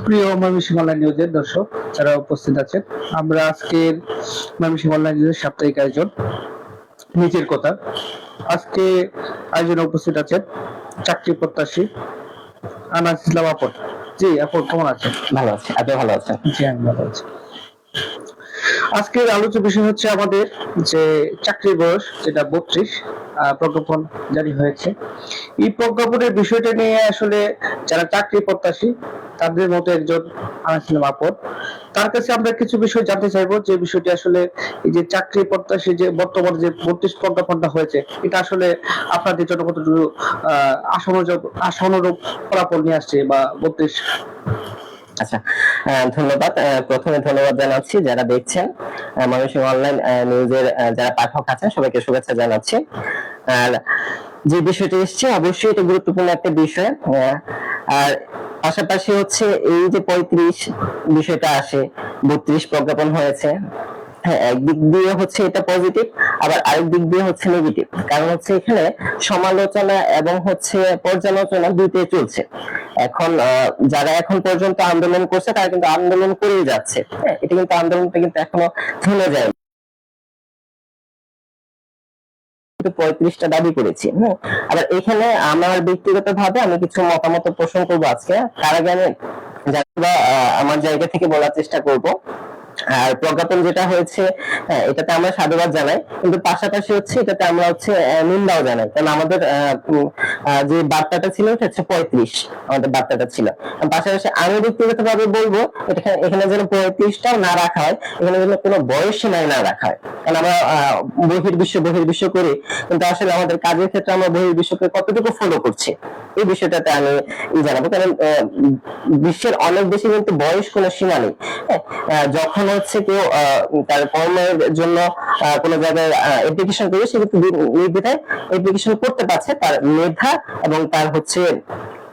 প্রিয় ময়মনসিংহ অনলাইন নিউজের দর্শক যারা উপস্থিত আছেন, আমরা আজকের ময়মনসিংহ অনলাইন নিউজের সাপ্তাহিক আয়োজন নিজের কথা। আজকে আয়োজনে উপস্থিত আছেন চাকরি প্রত্যাশী আনাস ইসলাম আপন। জি আপন, কেমন আছেন? ভালো আছি, আপনি ভালো আছেন? জি আমি ভালো আছি। আজকের আলোচ্য বিষয় হচ্ছে আমাদের যে চাকরির বয়স, যেটা 32 প্রজ্ঞাপন জারি হয়েছে। এই প্রজ্ঞাপনের বিষয়টা নিয়ে আসলে যারা চাকরি প্রত্যাশী তাদের মতো একজন আনাছিলাম আপদ, তার কাছে আমরা কিছু বিষয় জানতে চাইবো, যে বিষয়টি আসলে এই যে চাকরি প্রত্যাশী যে বর্তমান যে 32 প্রজ্ঞাপনটা হয়েছে, এটা আসলে আপনাদের জন্য কতটুকু আশানুরূপ ফলাফল নিয়ে আসছে বা 32? আচ্ছা, ধন্যবাদ। প্রথমে ধন্যবাদ জানাচ্ছি যারা দেখছেন ময়মনসিংহ অনলাইন নিউজের যারা পাঠক আছেন, সবাইকে শুভেচ্ছা জানাচ্ছি। আর যে বিষয়টি এসছে অবশ্যই এটা গুরুত্বপূর্ণ একটা বিষয়। আর পাশাপাশি হচ্ছে এই যে 35 বিষয়টা আসে, 32 প্রজ্ঞাপন হয়েছে। হ্যাঁ, একদিক দিয়ে হচ্ছে এটা পজিটিভ, আবার আরেক দিক দিয়ে হচ্ছে নেগেটিভ। কারণ হচ্ছে এখানে সমালোচনা এবং হচ্ছে পর্যালোচনা দুইটাই চলছে। এখন যারা এখন পর্যন্ত আন্দোলন করছে তারা কিন্তু আন্দোলন করেই যাচ্ছে। হ্যাঁ, এটা কিন্তু আন্দোলনটা কিন্তু এখনো থেমে যায়, 35টা দাবি করেছি। আবার এখানে আমার ব্যক্তিগত ভাবে আমি কিছু মতামত পোষণ করবো আজকে। তার আগে আমি আমার জায়গা থেকে বলার চেষ্টা করব। আর প্রজ্ঞাপন যেটা হয়েছে, এটাতে আমরা সাধুবাদ জানাই, কিন্তু পাশাপাশি হচ্ছে এটাতে আমরা হচ্ছে নিন্দাও জানাই। কারণ আমাদের যে বার্তাটা ছিল এটা হচ্ছে 35, আমাদের বার্তাটা ছিল। পাশাপাশি আমি ব্যক্তিগত ভাবে বলবো এখানে যেন 35টাও না রাখা হয়, এখানে যেন কোনো বয়স সীমায় না রাখা হয়। কারণ আমরা বহির্বিশ্ব করি, কিন্তু আসলে আমাদের কাজের ক্ষেত্রে আমরা বহির্বিশ্বকে কতটুকু ফলো করছি এই বিষয়টাতে আমি জানাবো। কারণ বিশ্বের অনেক দেশে কিন্তু বয়স কোনো সীমা নেই। যখন হচ্ছে কেউ তার কর্মের জন্য কোনো জায়গায় অ্যাপ্লিকেশন করে, সেক্ষেত্রে নির্দ্বিধায় অ্যাপ্লিকেশন করতে পারছে তার মেধা এবং তার হচ্ছে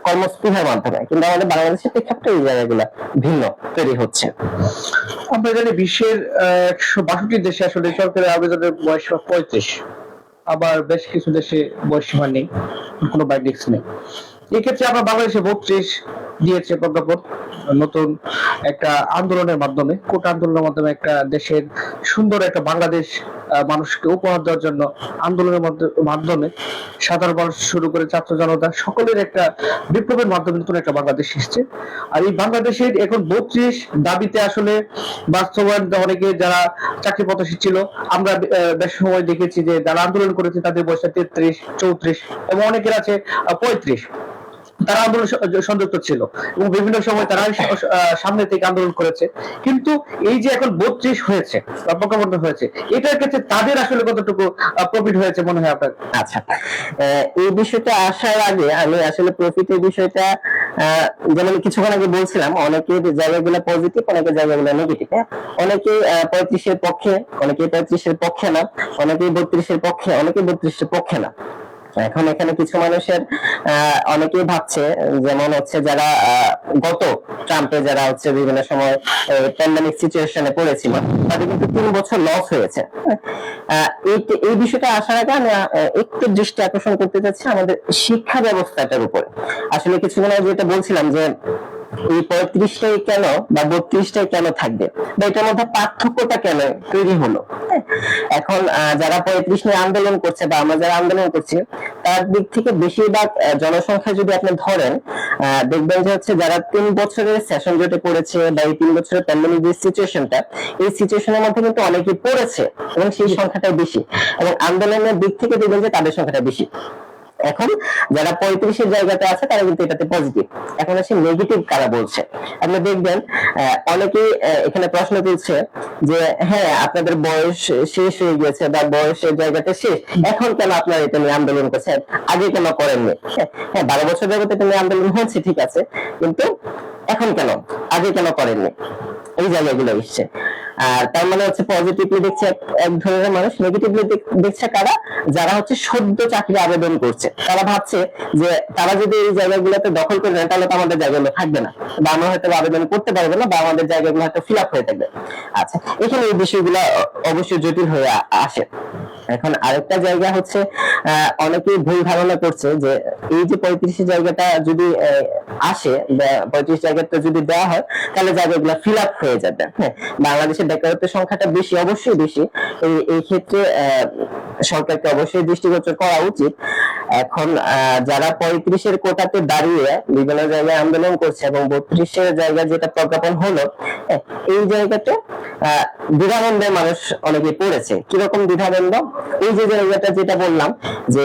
কর্মস্পৃহার মাধ্যমে। কিন্তু আমাদের বাংলাদেশের প্রেক্ষাপটে এই জায়গাগুলো ভিন্ন তৈরি হচ্ছে। আমরা জানি বিশ্বের 162 দেশে আসলে সরকারি আবেদনের বয়স 35, আবার বেশ কিছু দেশে বয়স সীমা নেই, কোনো বাইডিক্স নেই। এক্ষেত্রে আমরা বাংলাদেশে 32 দিয়েছে প্রজ্ঞাপন, নতুন একটা আন্দোলনের মাধ্যমে, কোটা আন্দোলনের মাধ্যমে একটা দেশের সুন্দর একটা বাংলাদেশ মানুষকে উপহার দেওয়ার জন্য আন্দোলনের মাধ্যমে সাধারণ মানুষ শুরু করে ছাত্র জনতা সকলের একটা বিপ্লবের মাধ্যমে নতুন একটা বাংলাদেশ এসছে। আর এই বাংলাদেশের এখন 32 দাবিতে আসলে বাস্তবায়ন অনেকে যারা চাকরি প্রত্যাশী ছিল, আমরা বেশ সময় দেখেছি যে যারা আন্দোলন করেছে তাদের বয়স 33, 34 এবং অনেকের আছে 35। তারা আন্দোলন সংযুক্ত ছিল এবং বিভিন্ন সময় তারা সামনে থেকে আন্দোলন করেছে। কিন্তু এই যে এখন 32 হয়েছে বা প্রজ্ঞাপন হয়েছে, এটার ক্ষেত্রে তাদের আসলে কতটুকু প্রফিট হয়েছে মনে হয় আপনার? আচ্ছা, এই বিষয়টা আসার আগে আমি আসলে প্রফিটের বিষয়টা যেমন কিছুক্ষণ আগে বলছিলাম, অনেকের জায়গাগুলো পজিটিভ, অনেকের জায়গাগুলো নেগেটিভ। অনেকে 35-এর পক্ষে, অনেকে 35-এর পক্ষে না, অনেকে 32-এর পক্ষে, অনেকে 32-এর পক্ষে না। এখন এখানে কিছু মানুষের অনেকেই ভাবছে, যেমন হচ্ছে যারা গত ট্রাম্পে যারা হচ্ছে বিভিন্ন সময় প্যান্ডেমিক সিচুয়েশনে পড়েছিল, তাদের কিন্তু 3 বছর লস হয়েছে। এই বিষয়টা আসার আগে আমি একটু দৃষ্টি আকর্ষণ করতে চাচ্ছি আমাদের শিক্ষা ব্যবস্থাটার উপরে। আসলে কিছুক্ষণ আগে যেটা বলছিলাম যে এই 35টাই কেন বা 32টাই কেন থাকবে, বা এটার মধ্যে পার্থক্যটা কেন তৈরি হলো। এখন যারা 35 নিয়ে আন্দোলন করছে বা আমরা যারা আন্দোলন করছি, তার দিক থেকে বেশিরভাগ জনসংখ্যা যদি আপনি ধরেন, দেখবেন যে হচ্ছে যারা 3 বছরের সেশন জটে পড়েছে বা এই 3 বছরের প্যান্ডেমিক যে সিচুয়েশনটা, এই সিচুয়েশনের মধ্যে কিন্তু অনেকেই পড়েছে এবং সেই সংখ্যাটাই বেশি, এবং আন্দোলনের দিক থেকে দেখবেন যে তাদের সংখ্যাটা বেশি। এখন যারা 35-এর জায়গাতে আছে তারা কিন্তু এটাতে পজিটিভ। এখন আসে নেগেটিভ কারা বলছে। আপনি দেখবেন অনেকেই এখানে প্রশ্ন তুলছে যে হ্যাঁ, আপনাদের বয়স শেষ হয়ে গেছে বা বয়সের জায়গাটা শেষ, এখন কেন আপনারা এটা নিয়ে আন্দোলন করছেন, আগে কেন করেননি? হ্যাঁ, 12 বছর যাবত এটা নিয়ে আন্দোলন হচ্ছে, ঠিক আছে, কিন্তু এখন কেন, আগে কেন করেননি? এই জায়গাগুলো এসছে। আর তার মানে হচ্ছে পজিটিভলি দেখছে এক ধরনের মানুষ, নেগেটিভলি দেখছে কারা, যারা হচ্ছে সদ্য চাকরি আবেদন করছে। তারা ভাবছে যে তারা যদি এই জায়গাগুলোতে দখল করে নেয়, তাহলে তো আমাদের জায়গাগুলো থাকবে না, বা আমরা হয়তো আবেদন করতে পারবো না, বা আমাদের জায়গাগুলো হয়তো ফিল আপ হয়ে থাকবে। আচ্ছা, এখানে এই বিষয়গুলো অবশ্যই জটিল হয়ে আসে। এখন আরেকটা জায়গা হচ্ছে অনেকেই ভুল ধারণা করছে যে এই যে 35 জায়গাটা যদি আসে, 35 জায়গাটা যদি দেওয়া হয় তাহলে জায়গাগুলো ফিল আপ হয়ে যাবে। হ্যাঁ, বাংলাদেশের বেকারত্বের সংখ্যাটা বেশি, অবশ্যই বেশি। এই ক্ষেত্রে সরকারকে অবশ্যই দৃষ্টিগোচর করা উচিত। এখন যারা 35-এর কোটাতে দাঁড়িয়ে বিভিন্ন জায়গায় আন্দোলন করছে এবং 32-এর জায়গায় যেটা প্রজ্ঞাপন হলো, এই জায়গাতে দ্বিধাদ্বন্দ্বের মানুষ অনেকে পড়েছে। কিরকম দ্বিধাদ্বন্দ্ব? এই যে জায়গাটা যেটা বললাম যে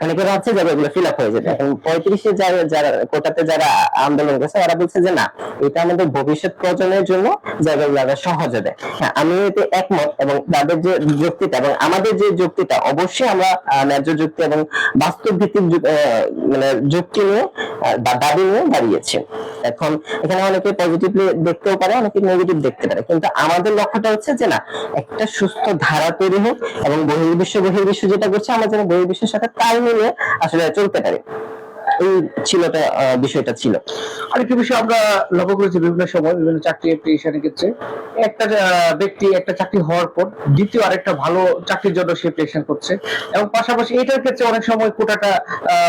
অনেকে ভাবছে জায়গাগুলো ফিল আপ হয়ে যাবে। এখন 35-এর যারা কোটাতে যারা আন্দোলন করছে ওরা বলছে যে না, এটা আমাদের ভবিষ্যৎ প্রজন্মের জন্য জায়গাগুলো আরো সহজ হবে। হ্যাঁ, আমি এতে একমত, এবং তাদের যে যুক্তিটা এবং আমাদের যে যুক্তিটা, অবশ্যই আমরা ন্যায্য যুক্তি এবং বাস্তব ভিত্তিক মানে যুক্তি নিয়ে বা দাবি নিয়ে দাঁড়িয়েছি। এখন এখানে অনেকে পজিটিভলি দেখতেও পারে, অনেকে নেগেটিভ দেখতে পারে, কিন্তু আমাদের লক্ষ্যটা হচ্ছে যে না, একটা সুস্থ ধারা তৈরি হোক এবং বহির্বিশ্ব যেটা করছে আমরা যেন বহির্বিশ্বের সাথে তাল মিলিয়ে আসলে চলতে পারি। এই বিষয়টা ছিল। আরেকটি বিষয় আমরা লক্ষ্য করেছি বিভিন্ন সময় বিভিন্ন চাকরি অ্যাপ্লিকেশনের ক্ষেত্রে, একটা ব্যক্তি একটা চাকরি হওয়ার পর দ্বিতীয় আরেকটা ভালো চাকরির জন্য সে অ্যাপ্লিকেশন করছে, এবং পাশাপাশি এটার ক্ষেত্রে অনেক সময় কোটাটা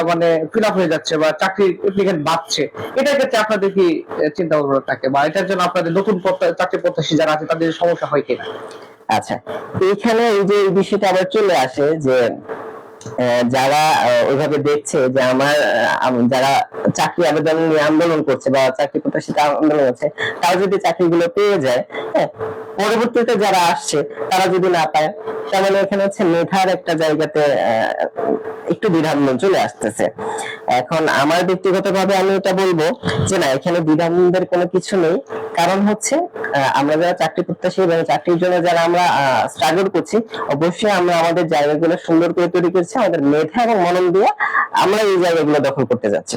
মানে ফিল আপ হয়ে যাচ্ছে বা চাকরির অ্যাপ্লিকেন্ট বাড়ছে। এটার ক্ষেত্রে আপনাদের কি চিন্তা ভাবনা থাকে, বা এটার জন্য আপনাদের নতুন চাকরি প্রত্যাশী যারা আছে তাদের সমস্যা হয় কিনা? আচ্ছা, এইখানে এই যে এই বিষয়টা আবার চলে আসে যে যারা ওইভাবে দেখছে যে আমার যারা চাকরি আবেদন নিয়ে আন্দোলন করছে বা চাকরি প্রত্যাশিত আন্দোলন করছে, তারা যদি চাকরিগুলো পেয়ে যায়, হ্যাঁ, পরবর্তীতে যারা আসছে তারা যদি না পায়, তাহলে এখানে হচ্ছে মেধার একটা জায়গাতে একটু দ্বিধাদ্বন্দ্ব চলে আসতেছে। এখন আমার ব্যক্তিগতভাবে আমি এটা বলবো যে না, এখানে দ্বিধাদ্বন্দ্বের কোনো কিছু নেই। কারণ হচ্ছে আমরা যারা চাকরি প্রত্যাশী এবং চাকরির জন্য যারা আমরা স্ট্রাগল করছি, অবশ্যই আমরা আমাদের জায়গাগুলো সুন্দর করে তৈরি করছি, আমাদের মেধা এবং মনন দিয়ে আমরা এই জায়গাগুলো দখল করতে যাচ্ছি।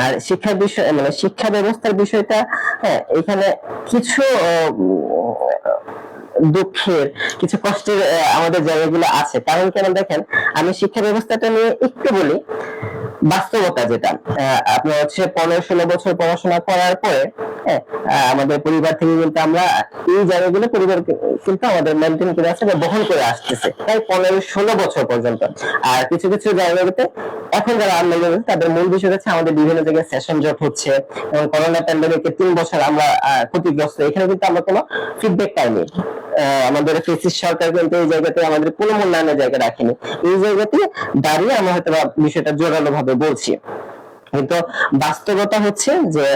আর শিক্ষার বিষয় মানে শিক্ষা ব্যবস্থার বিষয়টা, হ্যাঁ, এখানে কিছু দুঃখের, কিছু কষ্টের আমাদের জায়গাগুলো আছে। কারণ কেন দেখেন, আমি শিক্ষা ব্যবস্থাটা নিয়ে একটু বলি। বাস্তবতা যেটা, আপনার হচ্ছে 15-16 বছর পড়াশোনা করার পরে আমাদের পরিবার থেকে কিন্তু আমরা এই জায়গাগুলো পরিবার কিন্তু আমাদের মেনটেন করে আসছে বা বহন করে আসতেছে প্রায় 15-16 বছর পর্যন্ত। আর কিছু কিছু জায়গাগুলোতে এখন যারা আন্দোলন করছে তাদের মূল বিষয় হচ্ছে আমাদের বিভিন্ন জায়গায় সেশন জট হচ্ছে, এবং করোনা প্যান্ডেমিকে 3 বছর আমরা ক্ষতিগ্রস্ত। এখানে কিন্তু আমরা কোনো ফিডব্যাক পাইনি। আমাদের ফেসিস সরকার কিন্তু এই জায়গাতে আমাদের কোনো মূল্যায়নের জায়গা রাখেনি। এই জায়গাতে দাঁড়িয়ে আমরা হয়তো বিষয়টা জোরালো ভাবে বলছি, কিন্তু বাস্তবতা হচ্ছে যে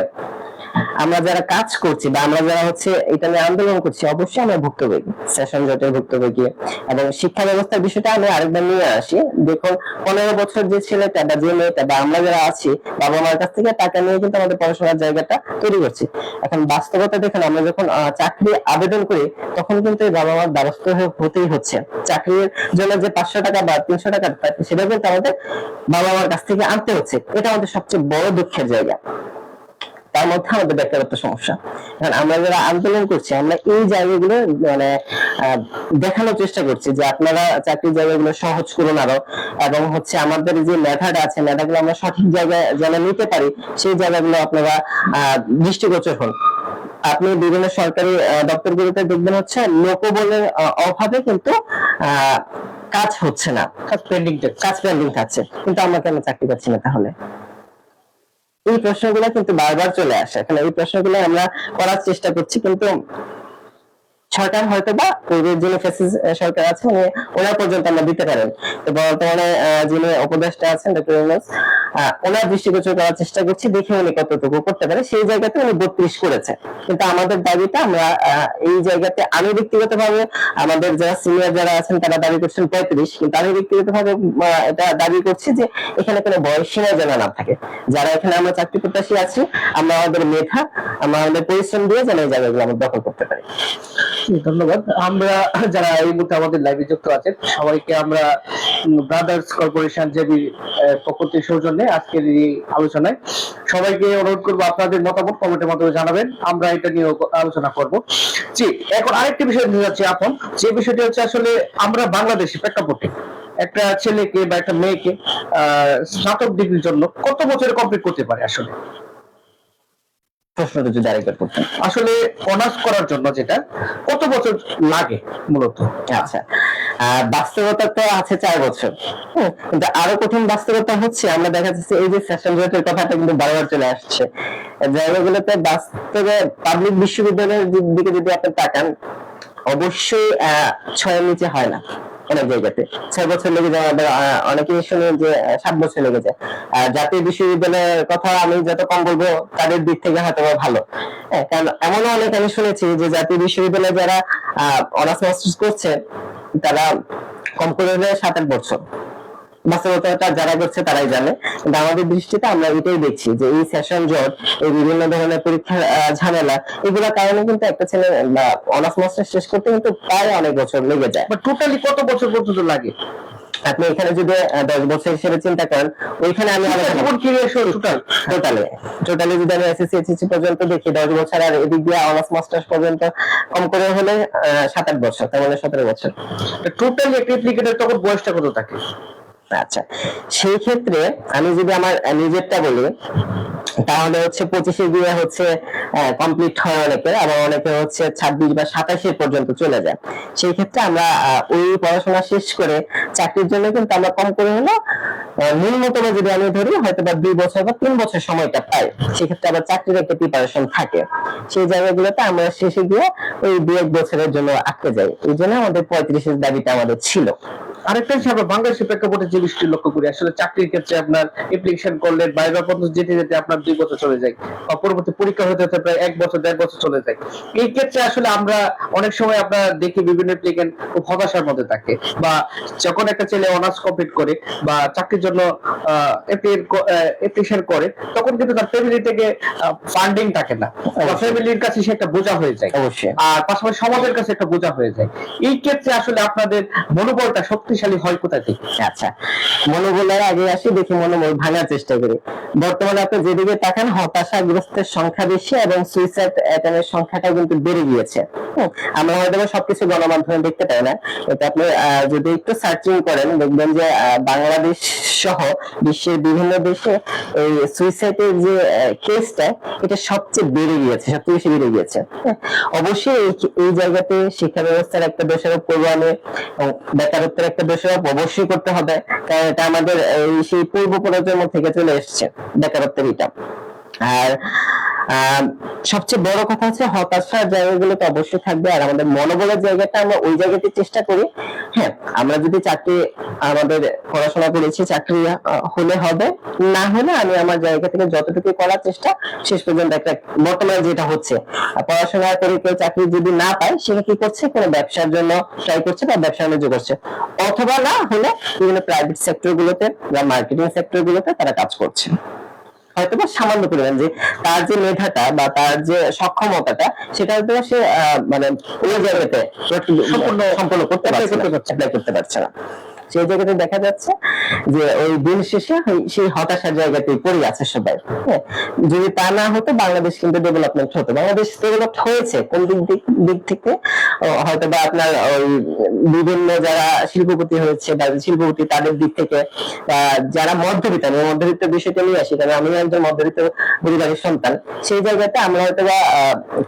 আমরা যারা কাজ করছি বা আমরা যারা হচ্ছে এটা নিয়ে আন্দোলন করছি, অবশ্যই আমরা ভুক্তভোগী, সেশন জটের ভুক্তভোগী। এবং শিক্ষা ব্যবস্থার বিষয়টা আমি আরেকবার নিয়ে আসি। দেখুন, 15 বছর যে ছেলেটা বা যে মেয়েটা বা আমরা যারা আছি, বাবা মার কাছ থেকে টাকা নিয়ে কিন্তু আমাদের পড়াশোনার জায়গাটা তৈরি করছি। এখন বাস্তবতা দেখুন, আমরা যখন চাকরি আবেদন করি তখন কিন্তু এই বাবা মার দ্বারস্থ হতেই হচ্ছে। চাকরির জন্য যে 500 টাকা বা 300 টাকা সেটা কিন্তু আমাদের বাবা মার কাছ থেকে আনতে হচ্ছে। এটা আমাদের সবচেয়ে বড় দুঃখের জায়গা। তার মধ্যে আমাদের বেকারত্ব সমস্যা। কারণ আমরা যারা আন্দোলন করছি, আমরা এই জায়গাগুলো মানে দেখানোর চেষ্টা করছি যে আপনারা চাকরির জায়গাগুলো সহজ করুন আরো, এবং হচ্ছে আমাদের যে মেধাটা আছে, মেধাগুলো আমরা সঠিক জায়গায় যেন নিতে পারি, সেই জায়গাগুলো আপনারা দৃষ্টিগোচর হন। আপনি বিভিন্ন সরকারি দপ্তরগুলোতে দেখবেন হচ্ছে লোকবলের অভাবে কিন্তু কাজ হচ্ছে না, কাজ পেন্ডিং থাকছে, কিন্তু আমরা কেন চাকরি পাচ্ছি না তাহলে? এই প্রশ্নগুলো কিন্তু বারবার চলে আসে। এখন এই প্রশ্নগুলো আমরা করার চেষ্টা করছি, কিন্তু সরকার হয়তো বা পূর্বের যিনি ফেসিস সরকার আছে ওনার পর্যন্ত আমরা দিতে পারেন। তো বর্তমানে যিনি উপদেষ্টা আছেন ডক্টর ইউনূস, ওনার দৃষ্টিগোচর করার চেষ্টা করছি, দেখে উনি কতটুকু করতে পারে। সেই জায়গাতে উনি 32 করেছে, কিন্তু আমাদের দাবিটা আমরা এই জায়গাতে, আমি ব্যক্তিগতভাবে, আমাদের যারা সিনিয়র যারা আছেন তারা দাবি করছেন 35, কিন্তু আমি ব্যক্তিগতভাবে এটা দাবি করছি যে এখানে কোনো বয়স সীমা যেন না থাকে। যারা এখানে আমরা চাকরি প্রত্যাশী আছি, আমরা আমাদের মেধা, আমরা আমাদের পরিশ্রম দিয়ে যেন এই জায়গাগুলো আমরা দখল করতে পারি। ধন্যবাদ। আমরা যারা এই মুহূর্তে আমাদের লাইভে যুক্ত আছেন সবাইকে আমরা ব্রাদার্স কর্পোরেশন জেবি পক্ষ থেকে সৌজন্যে আজকের এই আলোচনায় সবাইকে অনুরোধ করবো আপনাদের মতামত কমেন্টের মাধ্যমে জানাবেন, আমরা এটা নিয়ে আলোচনা করব। জি, এখন আরেকটি বিষয় নিয়ে যাচ্ছি আপন, যে বিষয়টি হচ্ছে আসলে আমরা বাংলাদেশি প্রেক্ষাপটে একটা ছেলেকে বা একটা মেয়েকে স্নাতক ডিগ্রির জন্য কত বছরে কমপ্লিট করতে পারে? আসলে প্রশ্নটা যদি আরেকবার করতেন। আসলে অনার্স করার জন্য যেটা কত বছর লাগে মূলত? আচ্ছা, বাস্তবতা তো আছে 4 বছর। কিন্তু আরো কঠিন বাস্তবতা হচ্ছে আমরা দেখা যাচ্ছে এই যে সেশন জটের কথাটা কিন্তু বারবার চলে আসছে জায়গাগুলোতে। বাস্তবে পাবলিক বিশ্ববিদ্যালয়ের দিকে যদি আপনি তাকান, অবশ্যই 6-এর নিচে হয় না। অনেক জায়গাতে 6 বছর লেগে যায়, আবার অনেকেই শুনে যে 7 বছর লেগে যায়। আর জাতীয় বিশ্ববিদ্যালয়ের কথা আমি যত কম বলবো তাদের দিক থেকে হয়তো ভালো। কারণ এমনও অনেক আমি শুনেছি যে জাতীয় বিশ্ববিদ্যালয়ে যারা অনার্স মাস্টার্স করছে তারা কম করে হলে 7-8 বছর। বাস্তবতাটা যারা করছে তারাই জানে। কিন্তু আমাদের দৃষ্টিতে আমরা এটাই দেখছি যে এই সেশন জট, এই বিভিন্ন ধরনের পরীক্ষার ঝামেলা, এগুলোর কারণে কিন্তু একটা ছেলে অনার্স মাস্টার শেষ করতে কিন্তু প্রায় অনেক বছর লেগে যায়। টোটালি কত বছর পর্যন্ত লাগে? আপনি এখানে যদি 10 বছর হিসেবে চিন্তা করেন, ওইখানে আমি টোটালি যদি আমি এসএসসি এইচএসসি পর্যন্ত দেখি 10 বছর, আর এদিক দিয়ে অনার্স মাস্টার্স পর্যন্ত কম করে হলে 7-8 বছর, তার মানে 17 বছর। টোটালি একটা অ্যাপ্লিকেটর তখন বয়সটা কত থাকে? আচ্ছা, সেই ক্ষেত্রে আমি যদি আমার নিজেরটা বলি তাহলে হচ্ছে 25-এ গিয়ে হচ্ছে কমপ্লিট হয় অনেকের, আবার অনেকে হচ্ছে 26 বা 27 পর্যন্ত চলে যায়। সেই ক্ষেত্রে আমরা ওই পড়াশোনা শেষ করে চাকরির জন্য কিন্তু আমরা কম করে হলো ন্যূনতম যদি আমি ধরি হয়তো বা 2 বছর বা 3 বছর সময়টা পাই। সেক্ষেত্রে আবার চাকরির একটা প্রিপারেশন থাকে। সেই জায়গাগুলোতে আমরা শেষে গিয়ে ওই 2-1 বছরের জন্য আটকে যাই। এই জন্য আমাদের 35-এর দাবিটা আমাদের ছিল। আরেকটা হিসাবে বাংলাদেশের প্রেক্ষাপটে যে বিষয়টি লক্ষ্য করি, আসলে চাকরির ক্ষেত্রে আপনার অ্যাপ্লিকেশন করলে বাইরে পর্যন্ত যেতে যেতে আপনার 2 বছর চলে যায়, বা পরবর্তী পরীক্ষা হতে হতে প্রায় 1 বছর 1.5 বছর চলে যায়। এই ক্ষেত্রে আসলে আমরা অনেক সময় আপনার দেখি বিভিন্ন অ্যাপ্লিকেন্ট খুব হতাশার মধ্যে থাকে, বা যখন একটা ছেলে অনার্স কমপ্লিট করে বা চাকরির জন্য অ্যাপ্লিকেশন করে, তখন কিন্তু তার ফ্যামিলি থেকে ফান্ডিং থাকে না, বা ফ্যামিলির কাছে সে একটা বোঝা হয়ে যায়, অবশ্যই। আর পাশাপাশি সমাজের কাছে একটা বোঝা হয়ে যায়। এই ক্ষেত্রে আসলে আপনাদের মনোবলটা শক্তিশালী হয় কোথায় থেকে? আচ্ছা, মনোবলের আগে আসি, দেখি মনোবল ভাঙার চেষ্টা করি। বর্তমানে আপনি যেদিকে তাকান হতাশাগ্রস্তের সংখ্যা বেশি এবং সুইসাইড অ্যাটেম্পের সংখ্যাটা কিন্তু বেড়ে গিয়েছে। আমরা হয়তো সবকিছু গণমাধ্যমে দেখতে পাই না, এটা আপনি যদি একটু সার্চিং করেন দেখবেন যে বাংলাদেশ সহ বিশ্বের বিভিন্ন দেশে এই সুইসাইডের যে কেসটা এটা সবচেয়ে বেড়ে গিয়েছে, সবচেয়ে বেশি বেড়ে গিয়েছে। অবশ্যই এই জায়গাতে শিক্ষা ব্যবস্থার একটা দোষারোপ করবো আমি, বেকারত্বের একটা দোষারোপ অবশ্যই করতে হবে, কারণ এটা আমাদের সেই পূর্ব প্রজন্ম থেকে চলে এসেছে বেকারত্বের এটা। আর সবচেয়ে বড় কথা হচ্ছে হতাশার জায়গাগুলো তো অবশ্যই থাকবে, আর আমাদের মনোবলের জায়গাটা আমরা ওই জায়গাতে চেষ্টা করি। হ্যাঁ, আমরা যদি চাকরি আমাদের পড়াশোনা করেছি চাকরি হলে হবে, না হলে আমি আমার জায়গা থেকে যতটুকু করার চেষ্টা শেষ পর্যন্ত একটা বর্তমানে যেটা হচ্ছে পড়াশোনা করে কেউ চাকরি যদি না পায় সেটা কি করছে, কোনো ব্যবসার জন্য ট্রাই করছে বা ব্যবসা বাণিজ্য করছে, অথবা না হলে বিভিন্ন প্রাইভেট সেক্টর গুলোতে বা মার্কেটিং সেক্টর গুলোতে তারা কাজ করছে। হয়তো বা সামান্য পরিমাণ যে তার যে মেধাটা বা তার যে সক্ষমতাটা সেটা হয়তো সে মানে ওই জায়গাতে সম্পূর্ণ করতে পারছে না। সেই জায়গাতে দেখা যাচ্ছে যে ওই দিন শেষে সেই হতাশার জায়গাতেই পড়ে আছে সবাই। যদি তা না হতো বাংলাদেশ কিন্তু ডেভেলপমেন্ট হতো। বাংলাদেশ ডেভেলপ হয়েছে কোন দিক থেকে, হয়তো বা আপনার ওই বিভিন্ন যারা শিল্পপতি হয়েছে বা শিল্পপতি তাদের দিক থেকে, বা যারা মধ্যবিত্ত, আমি মধ্যবিত্ত বিষয়টা নিয়ে আসি কারণ আমি একজন মধ্যবিত্ত পরিবারের সন্তান, সেই জায়গাতে আমরা হয়তো বা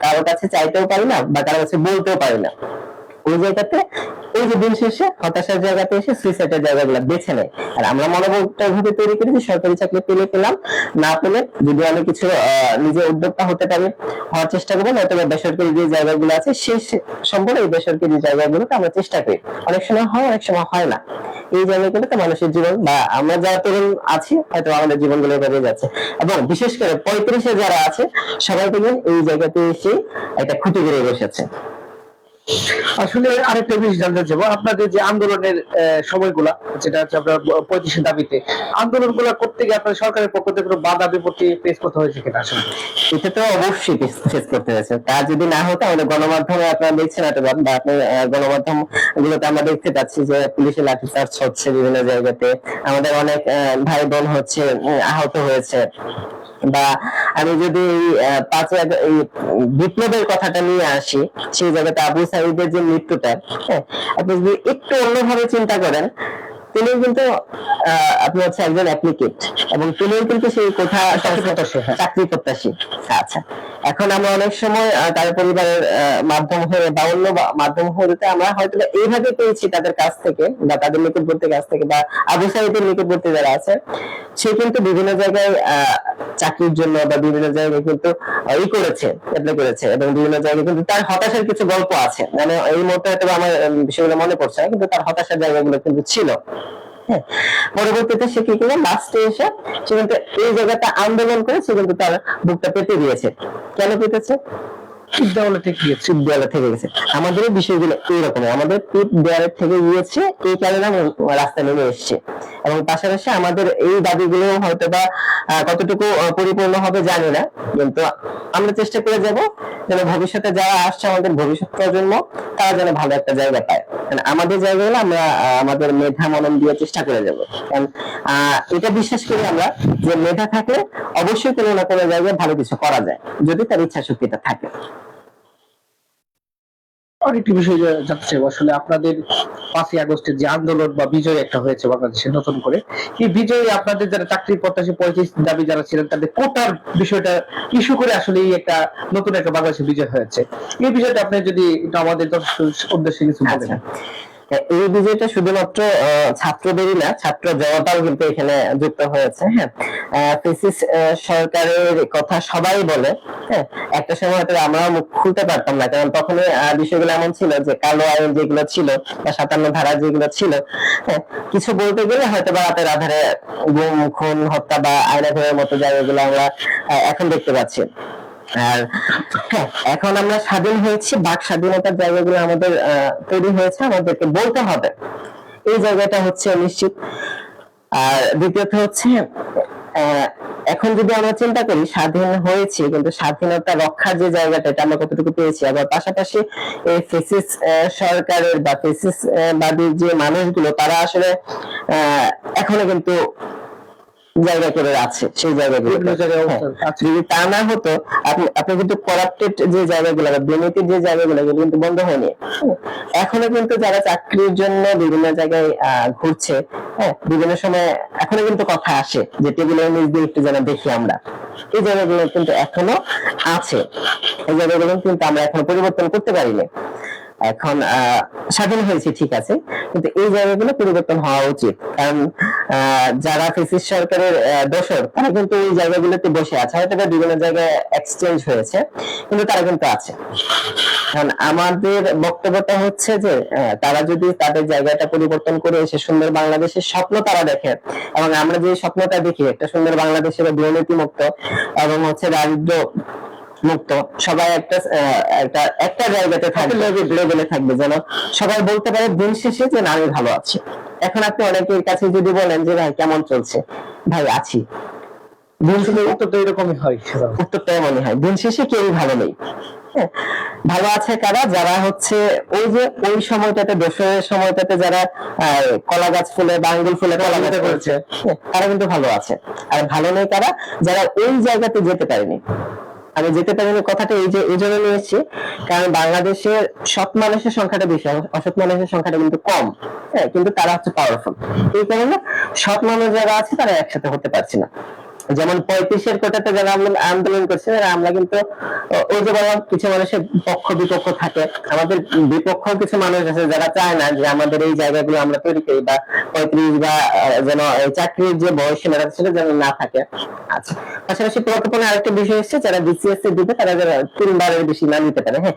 কারো কাছে চাইতেও পারি না বা কারো কাছে বলতেও পারি না। ওই জায়গাতে ওই যে দিন শেষে হতাশার জায়গাতে এসে সুইসাইডের জায়গাগুলো বেছে নেয়। আর আমরা মনোবলটা ভাবে তৈরি করি যে সরকারি চাকরি পেলাম, না পেলে যদি আমি কিছু নিজে উদ্যোক্তা হতে পারি হওয়ার চেষ্টা করবো, নয়তো বেসরকারি যে জায়গাগুলো আছে সেই সম্পর্কে এই বেসরকারি জায়গাগুলোতে আমরা চেষ্টা করি। অনেক সময় হয়, অনেক সময় হয় না। এই জায়গাগুলোতে মানুষের জীবন বা আমরা যারা তরুণ আছি হয়তো আমাদের জীবনগুলো বেড়ে যাচ্ছে, এবং বিশেষ করে 35-এ যারা আছে সবাই দেখবেন এই জায়গাতে এসে একটা খুঁটি গড়ে বসেছে। আসলে আরেকটা জিনিস জানতে চাইবো, আপনাদের যে আন্দোলনের সময়গুলা, যেটা হচ্ছে আপনার 35-এর দাবিতে আন্দোলনগুলো করতে গিয়ে আপনার সরকারের পক্ষ থেকে কোনো বাধা বিপত্তি ফেস করতে হয়েছে কিনা? আসলে এটা তো অবশ্যই ফেস করতে হয়েছে। তা যদি না হতো আমাদের গণমাধ্যমে আপনারা দেখছেন বা আপনি গণমাধ্যম গুলোতে আমরা দেখতে পাচ্ছি যে পুলিশের লাঠিচার্জ হচ্ছে বিভিন্ন জায়গাতে, আমাদের অনেক ভাই বোন হচ্ছে আহত হয়েছে। বা আমি যদি এই বিপ্লবের কথাটা নিয়ে আসি, সেই জায়গাতে আবু সাঈদের যে মৃত্যুটা, আপনি যদি একটু অন্যভাবে চিন্তা করেন, তিনি কিন্তু আপনি হচ্ছে একজন অ্যাপ্লিকেট এবং তিনি কিন্তু সেই কোঠা চাকরি প্রত্যাশী। আচ্ছা, এখন আমরা অনেক সময় তার পরিবারের মাধ্যম হয়ে বা অন্য মাধ্যম হতে আমরা হয়তো এইভাবে পেয়েছি তাদের কাছ থেকে বা তাদের নিকটবর্তী কাছ থেকে বা আবু সাইদের নিকটবর্তী যারা আছে, সে কিন্তু বিভিন্ন জায়গায় চাকরির জন্য বা বিভিন্ন জায়গায় কিন্তু করেছে, অ্যাপ্লাই করেছে, এবং বিভিন্ন জায়গায় কিন্তু তার হতাশার কিছু গল্প আছে। মানে এই মুহূর্তে হয়তো আমার বিষয়গুলো মনে পড়ছে না, কিন্তু তার হতাশার জায়গাগুলো কিন্তু ছিল। হ্যাঁ, পরবর্তীতে সে কি করলো, লাস্টে এসে সে কিন্তু এই জায়গাটা আন্দোলন করে সে কিন্তু তার বুকটা পেতে দিয়েছে। কেন পেতেছে? পিঠ দেওয়ালে থেকে গিয়েছে। পিঠ দেওয়ালে থেকে গেছে। আমাদের বিষয়গুলো এইরকম, আমাদের পিঠ দেওয়ালে থেকে গিয়েছে, এই কারণে আমরা রাস্তায় নেমে এসেছি। এবং পাশাপাশি আমাদের এই দাবিগুলো হয়তো বা কতটুকু পরিপূর্ণ হবে জানি না, কিন্তু আমরা চেষ্টা করে যাব যেন ভবিষ্যতে যারা আসছে, আমাদের ভবিষ্যৎ প্রজন্ম, তারা যেন ভালো একটা জায়গা পায়। আমাদের জায়গাগুলো আমরা আমাদের মেধা মনন দিয়ে চেষ্টা করে যাব। কারণ এটা বিশ্বাস করি আমরা যে মেধা থাকলে অবশ্যই কোনো না কোনো জায়গায় ভালো কিছু করা যায়, যদি তার ইচ্ছা শক্তিটা থাকে। আরেকটি বিষয় জানতে চাইবো, আসলে আপনাদের 5ই আগস্টের যে আন্দোলন বা বিজয় একটা হয়েছে বাংলাদেশে নতুন করে, এই বিজয়ে আপনাদের যারা চাকরির প্রত্যাশী 35 দাবি যারা ছিলেন তাদের কোটার বিষয়টা ইস্যু করে আসলে এই একটা নতুন একটা বাংলাদেশে বিজয় হয়েছে। এই বিষয়টা আপনি যদি একটু আমাদের দর্শক উদ্দেশ্যে কিছু বলেন। এই বিজয়টা শুধুমাত্র ছাত্রদেরই না, ছাত্র জনতাও কিন্তু এখানে যুক্ত হয়েছে। হ্যাঁ, ফ্যাসিস্ট সরকারের কথা সবাই বলে। হ্যাঁ, একটা সময় হয়তো আমরা মুখ খুলতে পারতাম না, কারণ তখন বিষয়গুলো এমন ছিল যে কালো আইন যেগুলো ছিল বা 57 ধারা যেগুলো ছিল, হ্যাঁ, কিছু বলতে গেলে হয়তো বা রাতের আধারে গুম, খুন, হত্যা বা আয়নাঘরের মতো জায়গাগুলো আমরা এখন দেখতে পাচ্ছি। আর হ্যাঁ, এখন আমরা স্বাধীন হয়েছি, বাক স্বাধীনতার জায়গাগুলো আমাদের তৈরি হয়েছে, আমাদেরকে বলতে হবে, এই জায়গাটা হচ্ছে নিশ্চিত। আর দ্বিতীয়ত হচ্ছে এখন যদি আমরা চিন্তা করি স্বাধীন হয়েছি, কিন্তু স্বাধীনতা রক্ষার যে জায়গাটা, এটা আমরা কতটুকু পেয়েছি। আবার পাশাপাশি এই ফ্যাসিস্ট সরকারের বা ফ্যাসিস্ট বাদী যে মানুষগুলো, তারা আসলে এখনো কিন্তু জায়গা করে আছে, সেই জায়গাগুলো যদি তা না হতো, আপনি কিন্তু করাপ্টেড যে জায়গাগুলো বা দুর্নীতির যে জায়গাগুলো, এগুলো কিন্তু বন্ধ হয়নি। এখনো কিন্তু যারা চাকরির জন্য বিভিন্ন জায়গায় ঘুরছে, হ্যাঁ, বিভিন্ন সময় এখনো কিন্তু কথা আসে যে টেবিলের নিচ দিয়ে একটু যেন দেখি আমরা, এই জায়গাগুলো কিন্তু এখনো আছে। এই জায়গাগুলো কিন্তু আমরা এখনো পরিবর্তন করতে পারিনি। এখন স্বাধীন হয়েছে ঠিক আছে, কিন্তু এই জায়গাগুলো পরিবর্তন হওয়া উচিত। কারণ যারা ফ্যাসিস্ট সরকারের দোসর, তারা কিন্তু এই জায়গাগুলোতে বসে আছে, হয়তো বিভিন্ন জায়গায় এক্সচেঞ্জ হয়েছে, কিন্তু তারা কিন্তু আছে। কারণ আমাদের বক্তব্যটা হচ্ছে যে তারা যদি তাদের জায়গাটা পরিবর্তন করে এসে সুন্দর বাংলাদেশের স্বপ্ন তারা দেখে, এবং আমরা যে স্বপ্নটা দেখি একটা সুন্দর বাংলাদেশের দুর্নীতি মুক্ত এবং হচ্ছে দারিদ্র মুক্ত, সবাই একটা জায়গাতে থাকবে, লেভেলে থাকবে, যেন সবাই বলতে পারে দিন শেষে যে না, আমি ভালো আছি। এখন আপনি অনেকের কাছে যদি বলেন যে ভাই কেমন চলছে, ভাই আছি, দিন শেষে উত্তরটা এরকমই হয়, উত্তরটা এমনই হয়, দিন শেষে কেউ ভালো নেই। ভালো আছে কারা? যারা হচ্ছে ওই যে ওই সময়টাতে, দোসরের সময়টাতে যারা কলা গাছ ফুলে বা আঙ্গুল ফুলে কলা গাছ করেছে, তারা কিন্তু ভালো আছে। আর ভালো নেই কারা? যারা ওই জায়গাতে যেতে পারেনি। আমি যেতে পারিনি কথাটা এই জন্য নিয়েছি, কারণ বাংলাদেশের সৎ মানুষের সংখ্যাটা বেশি, অসৎ মানুষের সংখ্যাটা কিন্তু কম। হ্যাঁ, কিন্তু তারা হচ্ছে পাওয়ারফুল। এই কারণে সৎ মানুষ যারা আছে তারা একসাথে হতে পারছে না। যেমন 35-এর কোটাতে যারা আন্দোলন করছে, আমরা কিন্তু ওই যে বললাম কিছু মানুষের পক্ষ বিপক্ষ থাকে, আমাদের বিপক্ষ কিছু মানুষ আছে যারা চায় না যে আমাদের এই জায়গাগুলো আমরা তৈরি করি, বা 35 বা যেন চাকরির যে বয়সসীমাটা ছিল যেন না থাকে। আচ্ছা, পাশাপাশি প্রকল্পনে আরেকটা বিষয় এসেছে, যারা বিসিএস দিবে তারা যারা 3বারের বেশি না নিতে পারে। হ্যাঁ,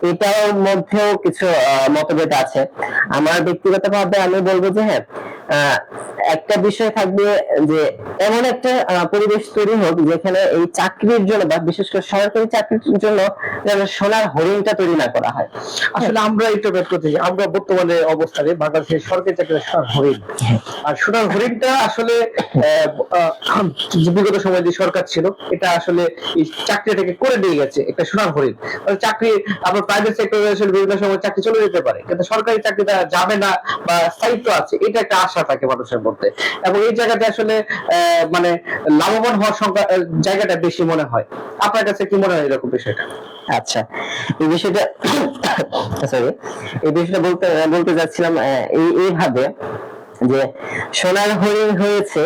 এটার মধ্যেও কিছু মতভেদ আছে। আমার ব্যক্তিগতভাবে আমি বলবো যে হ্যাঁ, একটা বিষয় থাকবে যে এমন একটা পরিবেশ তৈরি হোক যেখানে এই চাকরির জন্য বা বিশেষ করে সরকারি চাকরির জন্য যেন সোনার হরিণটা তৈরি না করা হয়। আসলে আমরা এটা বের করতে চাই, আমরা বর্তমানে অবস্থানে বাংলাদেশের সরকারি চাকরির সোনার হরিণ, আর সোনার হরিণটা আসলে বিগত সময় যে সরকার ছিল, এটা আসলে এই চাকরিটাকে করে দিয়ে গেছে একটা সোনার হরিণ। চাকরি আমরা প্রাইভেট সেক্টরে আসলে বিভিন্ন সময় চাকরি চলে যেতে পারে, কিন্তু সরকারি চাকরিটা যাবে না বা স্থায়িত্ব আছে, এটা একটা আশা থাকে মানুষের মধ্যে। এবং এই জায়গাতে আসলে মানে লাভবান হওয়ার সংখ্যা জায়গাটা বেশি মনে হয়। আপনার কাছে কি মনে হয় এরকম বিষয়টা? আচ্ছা, এই বিষয়টা সরি, এই বিষয়টা বলতে যাচ্ছিলাম এইভাবে যে সোনার হরিণ হয়েছে,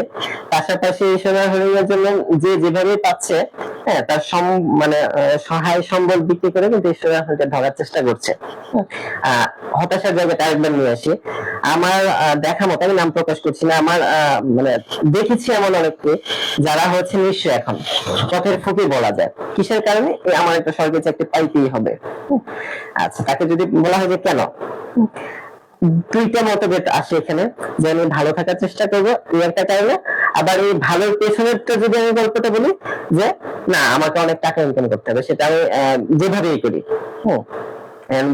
পাশাপাশি এই সোনার হরিণের জন্য যে যেভাবে পাচ্ছে, হ্যাঁ, তার মানে সহায় সম্বল বিক্রি করে কিন্তু এই সোনার হরিণটা ধরার চেষ্টা করছে। হতাশার জায়গাটা আরেকবার নিয়ে আসি। আমার দেখা মতো, আমি নাম প্রকাশ করছি না, আমার মানে দেখেছি এমন অনেককে যারা হচ্ছে নিঃস্ব, এখন পথের ফকির বলা যায়। কিসের কারণে? আমার একটা সরকারি চাকরি পাইতেই হবে। আচ্ছা, তাকে যদি বলা হয় যে কেন, দুইটা মতভেদ আসে এখানে, যে আমি ভালো থাকার চেষ্টা করবো এই একটা কারণে, আবার এই ভালোর পেছনেরটা যদি আমি গল্পটা বলি যে না, আমাকে অনেক টাকা ইনকাম করতে হবে, সেটা আমি যেভাবেই করি।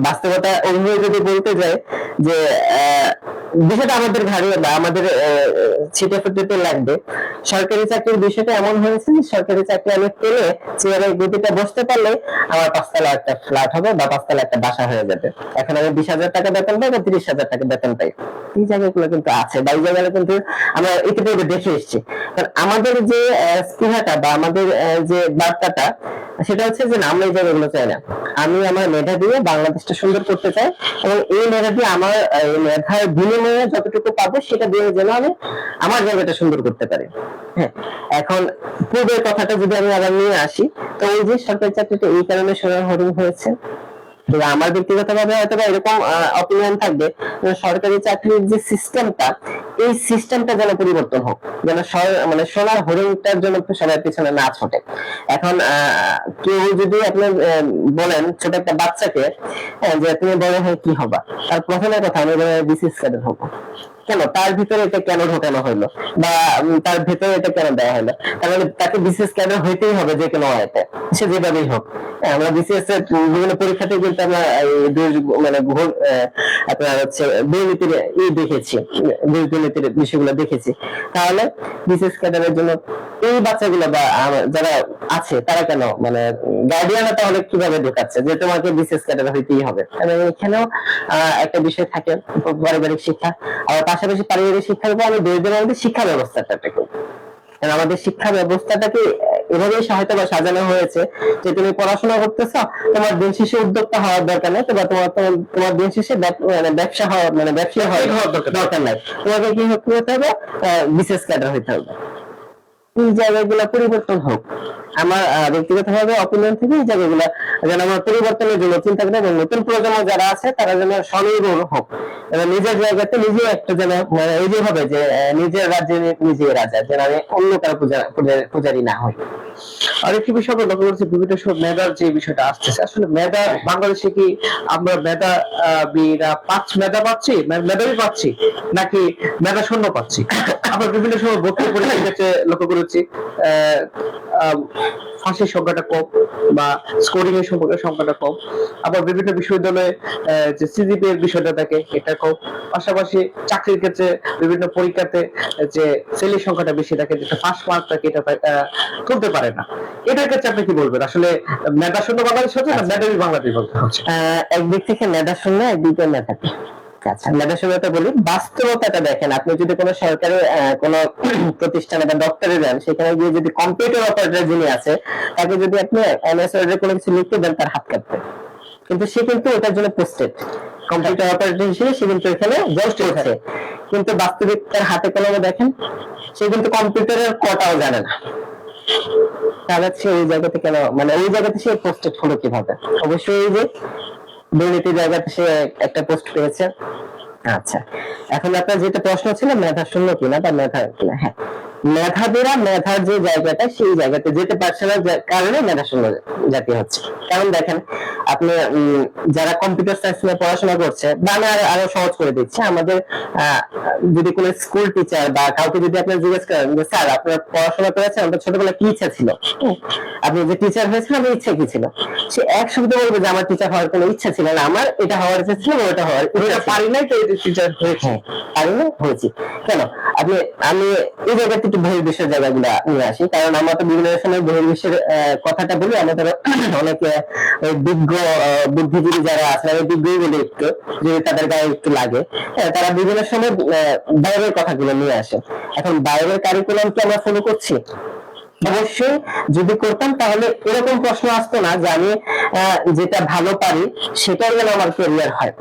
বাস্তবতা ওইভাবে যদি বলতে যাই যে বিষয়টা আমাদের ঘাড়ে বা আমাদের ছিটে ফুটিতে লাগবে। সরকারি চাকরির বিষয়টা এমন হয়েছে যে সরকারি চাকরি আমি পেলে চেয়ারের গতিটা বসতে পারলে আমার 5 তলা একটা ফ্ল্যাট হবে বা 5 তলা একটা বাসা হয়ে যাবে। এখন আমি 20,000 টাকা বেতন পাই বা 30,000 টাকা বেতন পাই, এই জায়গাগুলো কিন্তু আছে বা এই জায়গাগুলো কিন্তু আমরা ইতিপূর্বে দেখে এসেছি। কারণ আমাদের যে স্পৃহাটা বা আমাদের যে বার্তাটা, সেটা হচ্ছে যে না, আমরা এই জায়গাগুলো চাই না। আমি আমার মেধা দিয়ে বাংলাদেশটা সুন্দর করতে চাই, এবং এই মেধা দিয়ে আমার মেধার বিনিময়ে যতটুকু পাবো সেটা দিয়ে যেন আমি আমার জায়গাটা সুন্দর করতে পারি। হ্যাঁ, এখন পূর্বের কথাটা যদি আমি আবার নিয়ে আসি, তো ওই যে সরকারি চাকরিটা এই কারণে সোনার হরিণ হয়েছে। আমার ব্যক্তিগতভাবে হয়তো এরকম অপিনিয়ন থাকবে, সরকারি চাকরির যে সিস্টেমটা, এই সিস্টেমটা যেন পরিবর্তন হোক, যেন মানে সোনার হরিণটার জন্য সবার পিছনে না ছোটে। এখন কেউ যদি আপনি বলেন ছোট একটা বাচ্চাকে যে তুমি বড় হয়ে কি হবা, তার প্রথমে কথা আমি বিসিএস ক্যাডার হবো। কেন? তার ভিতরে এটা কেন ঢোকানো হলো বা তার ভিতরে এটা কেন দেওয়া হলো? তাহলে তাকে বিসিএস ক্যাডার হইতেই হবে যে কোনো ওয়েতে, সে যেভাবেই হোক। আমরা বিসিএস এর বিভিন্ন পরীক্ষাতে কিন্তু আমরা মানে আপনার হচ্ছে দুর্নীতির দেখেছি, দুর্নীতির বিষয়গুলো দেখেছি। তাহলে বিসিএস ক্যাডারের জন্য এই বাচ্চাগুলো বা যারা আছে তারা কেন, মানে গার্ডিয়ানরা তাহলে কিভাবে ঢোকাচ্ছে যে তোমাকে বিসিএস ক্যাডার হইতেই হবে? এবং এখানেও একটা বিষয় থাকে, পারিবারিক শিক্ষা। আর পাশাপাশি পারিবারিক শিক্ষার উপর আমি দোষ দেব আমাদের শিক্ষা ব্যবস্থাটাকে। আমাদের শিক্ষা ব্যবস্থাটাকে এভাবেই সহায়তা বা সাজানো হয়েছে যে তুমি পড়াশোনা করতেছো, তোমার দিন শেষে উদ্যোক্তা হওয়ার দরকার নেই, তোমার দিন শেষে ব্যবসা হওয়ার মানে ব্যবসায়ী হওয়ার দরকার নাই, তোমাকে কি হতে হবে? বিসিএস ক্যাডার হইতে হবে। এই জায়গাগুলো পরিবর্তন হোক। আমার ব্যক্তিগতভাবে অপিনিয়ন থেকে এই জায়গাগুলো যেন আমার পরিবর্তনের জন্য চিন্তা করে, এবং নতুন প্রজন্ম যারা আছে তারা যেন স্বনির্ভর হোক, এবং নিজের জায়গাতে নিজে একটা যেন এই যে হবে যে নিজের রাজ্যে নিজে রাজা, যেন আমি অন্য কারো পূজারি না হই। আরেকটি বিষয় আমরা লক্ষ্য করছি, বিভিন্ন সময় মেধার যে বিষয়টা আসতেছে, আসলে মেধা বাংলাদেশে কি আমরা মেধা মেধা পাচ্ছি, মেধাবী পাচ্ছি, নাকি মেধা শূন্য পাচ্ছি? আমরা বিভিন্ন সময় ভর্তি পরীক্ষার ক্ষেত্রে লক্ষ্য করেছি ফাঁসির সংখ্যাটা কম বা স্কোরিং এর সংখ্যাটা কম। আবার বিভিন্ন বিশ্ববিদ্যালয়ে যে সিজিপি এর বিষয়টা থাকে এটা কম। পাশাপাশি চাকরির ক্ষেত্রে বিভিন্ন পরীক্ষাতে যে ফেলের সংখ্যাটা বেশি থাকে, যেটা ফার্স্ট মার্কটাকে এটা তুলতে পারে না। এটার ক্ষেত্রে আপনি কি বলবেন? আসলে মেধা শূন্য বাংলাদেশ হচ্ছে না মেধাবী বাংলাদেশ হচ্ছে? একদিক থেকে মেধা শূন্য, একদিকে মেধাবী। আচ্ছা, মেধাশূন্যতা বলি, বাস্তবতাটা দেখেন। আপনি যদি কোনো সরকারি কোনো প্রতিষ্ঠানে বা দপ্তরে যান, সেখানে গিয়ে যদি কম্পিউটার অপারেটর যিনি আছে তাকে যদি আপনি এমএস ওয়ার্ডে কোনো কিছু লিখতে দেন, তার হাত কাটবে। কিন্তু সে কিন্তু এটার জন্য পোস্টেড কম্পিউটার অপারেটর হিসেবে, সে কিন্তু এখানে জস্ট হচ্ছে। কিন্তু বাস্তবিক তার হাতে কলমে দেখেন, সে কিন্তু কম্পিউটারের কটাও জানে না। তাহলে সে ওই জায়গাতে কেন, মানে ওই জায়গাতে সে পোস্টেড হলো কিভাবে? অবশ্যই এই যে দুর্নীতি জায়গাতে সে একটা পোস্ট পেয়েছে। আচ্ছা, এখন আপনার যেটা প্রশ্ন ছিল মেধা শূন্য কিনা বা মেধা কিনা, হ্যাঁ, মেধাবীরা মেধার যে জায়গাটা সেই জায়গাতে যেতে পারছে না, কারণে মেধা শূন্য জাতি হচ্ছে। কারণ দেখেন, আপনি যারা কম্পিউটার সায়েন্স নিয়ে পড়াশোনা করছে, বা আমি আরো সহজ করে দিচ্ছি, আমাদের যদি কোনো স্কুল টিচার বা কাউকে যদি আপনি জিজ্ঞেস করেন যে স্যার আপনার পড়াশোনা করেছেন, আপনার ছোটবেলায় কি ইচ্ছা ছিল, আপনি যে টিচার হয়েছেন আপনার ইচ্ছা কি ছিল, সে এক শব্দে বলবে যে আমার টিচার হওয়ার কোনো ইচ্ছা ছিল না, আমার এটা হওয়ার ইচ্ছা ছিল, ওটা হওয়ার পারি নাই, তো টিচার হয়েছে, পারি না হয়েছি। কেন? আমি এই জায়গা থেকে বহির্বিশ্বের জায়গাগুলো নিয়ে আসি, কারণ আমরা তো বিভিন্ন সময় বহির্বিশ্বের কথাটা বলি, আমাদের অনেকে বিজ্ঞ বুদ্ধিজীবী যারা আছে, বিজ্ঞই বলি একটু, যে তাদের গায়ে একটু লাগে, তারা বিভিন্ন সময় বাইরের কথাগুলো নিয়ে আসে। এখন বাইরের কারিকুলাম কি আমরা ফলো করছি? অবশ্যই যদি করতাম তাহলে এরকম প্রশ্ন আসতো না যে আমি যেটা ভালো পারি সেটাই যেন আমার ক্যারিয়ার হয়।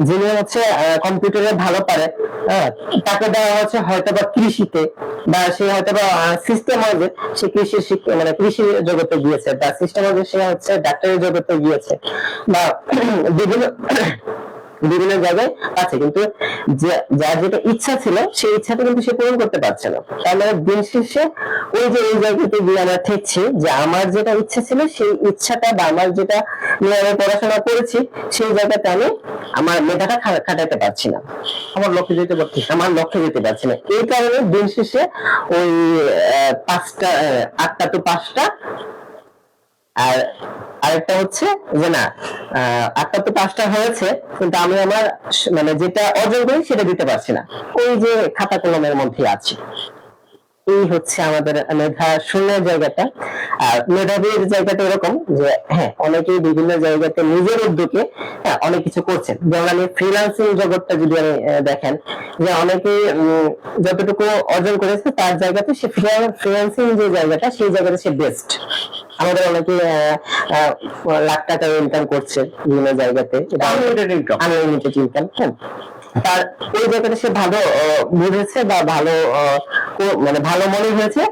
যিনি হচ্ছে কম্পিউটারে ভালো পারে, তাকে দেওয়া হচ্ছে হয়তো বা কৃষিতে, বা সে হয়তো বা সিস্টেম হবে, সে কৃষি মানে কৃষি জগতে গিয়েছে, বা সিস্টেম হবে সে হচ্ছে ডাক্তারি জগতে গিয়েছে, বা বিভিন্ন বিভিন্ন জায়গায় আছে, কিন্তু যার যেটা ইচ্ছা ছিল সেই ইচ্ছাটা কিন্তু সে পূরণ করতে পারছে না। তাহলে দিন শেষে ওই যে এই জায়গাতে গিয়ে আমরা ঠেকছি যে আমার যেটা ইচ্ছা ছিল সেই ইচ্ছাটা বা আমার যেটা নিয়ে আমি পড়াশোনা করেছি সেই জায়গাতে আমি আমার মেধাটা খাটাতে পারছি না, আমার লক্ষ্যে যেতে পারছি। আমার লক্ষ্যে যেতে পারছি না। এই কারণে দিন শেষে ওই 8টা to 5টা, আর আরেকটা হচ্ছে যে না 8টা to 5টা হয়েছে কিন্তু আমি আমার মানে যেটা অর্জন করি সেটা দিতে পারছি না, ওই যে খাতা কলমের মধ্যে আছি। এই হচ্ছে আমাদের মেধা শূন্যের জায়গাটা। আর মেধাবীর জায়গাটা এরকম যে হ্যাঁ অনেকেই বিভিন্ন জায়গাতে নিজের উদ্যোগে অনেক কিছু করছেন। যেমন আমি ফ্রিল্যান্সিং জগৎটা যদি আমি দেখেন যে অনেকেই যতটুকু অর্জন করেছে তার জায়গাতে সে ফ্রিল্যান্সিং যে জায়গাটা সেই জায়গাতে সে বেস্ট। আমাদের অনেকে লাখ টাকা ইনকাম করছে বিভিন্ন জায়গাতে, আনলিমিটেড ইনকাম। হ্যাঁ, তার ওই জায়গাটা সে ভালো বুঝেছে বা ভালো মানে ভালো মনে হয়েছে,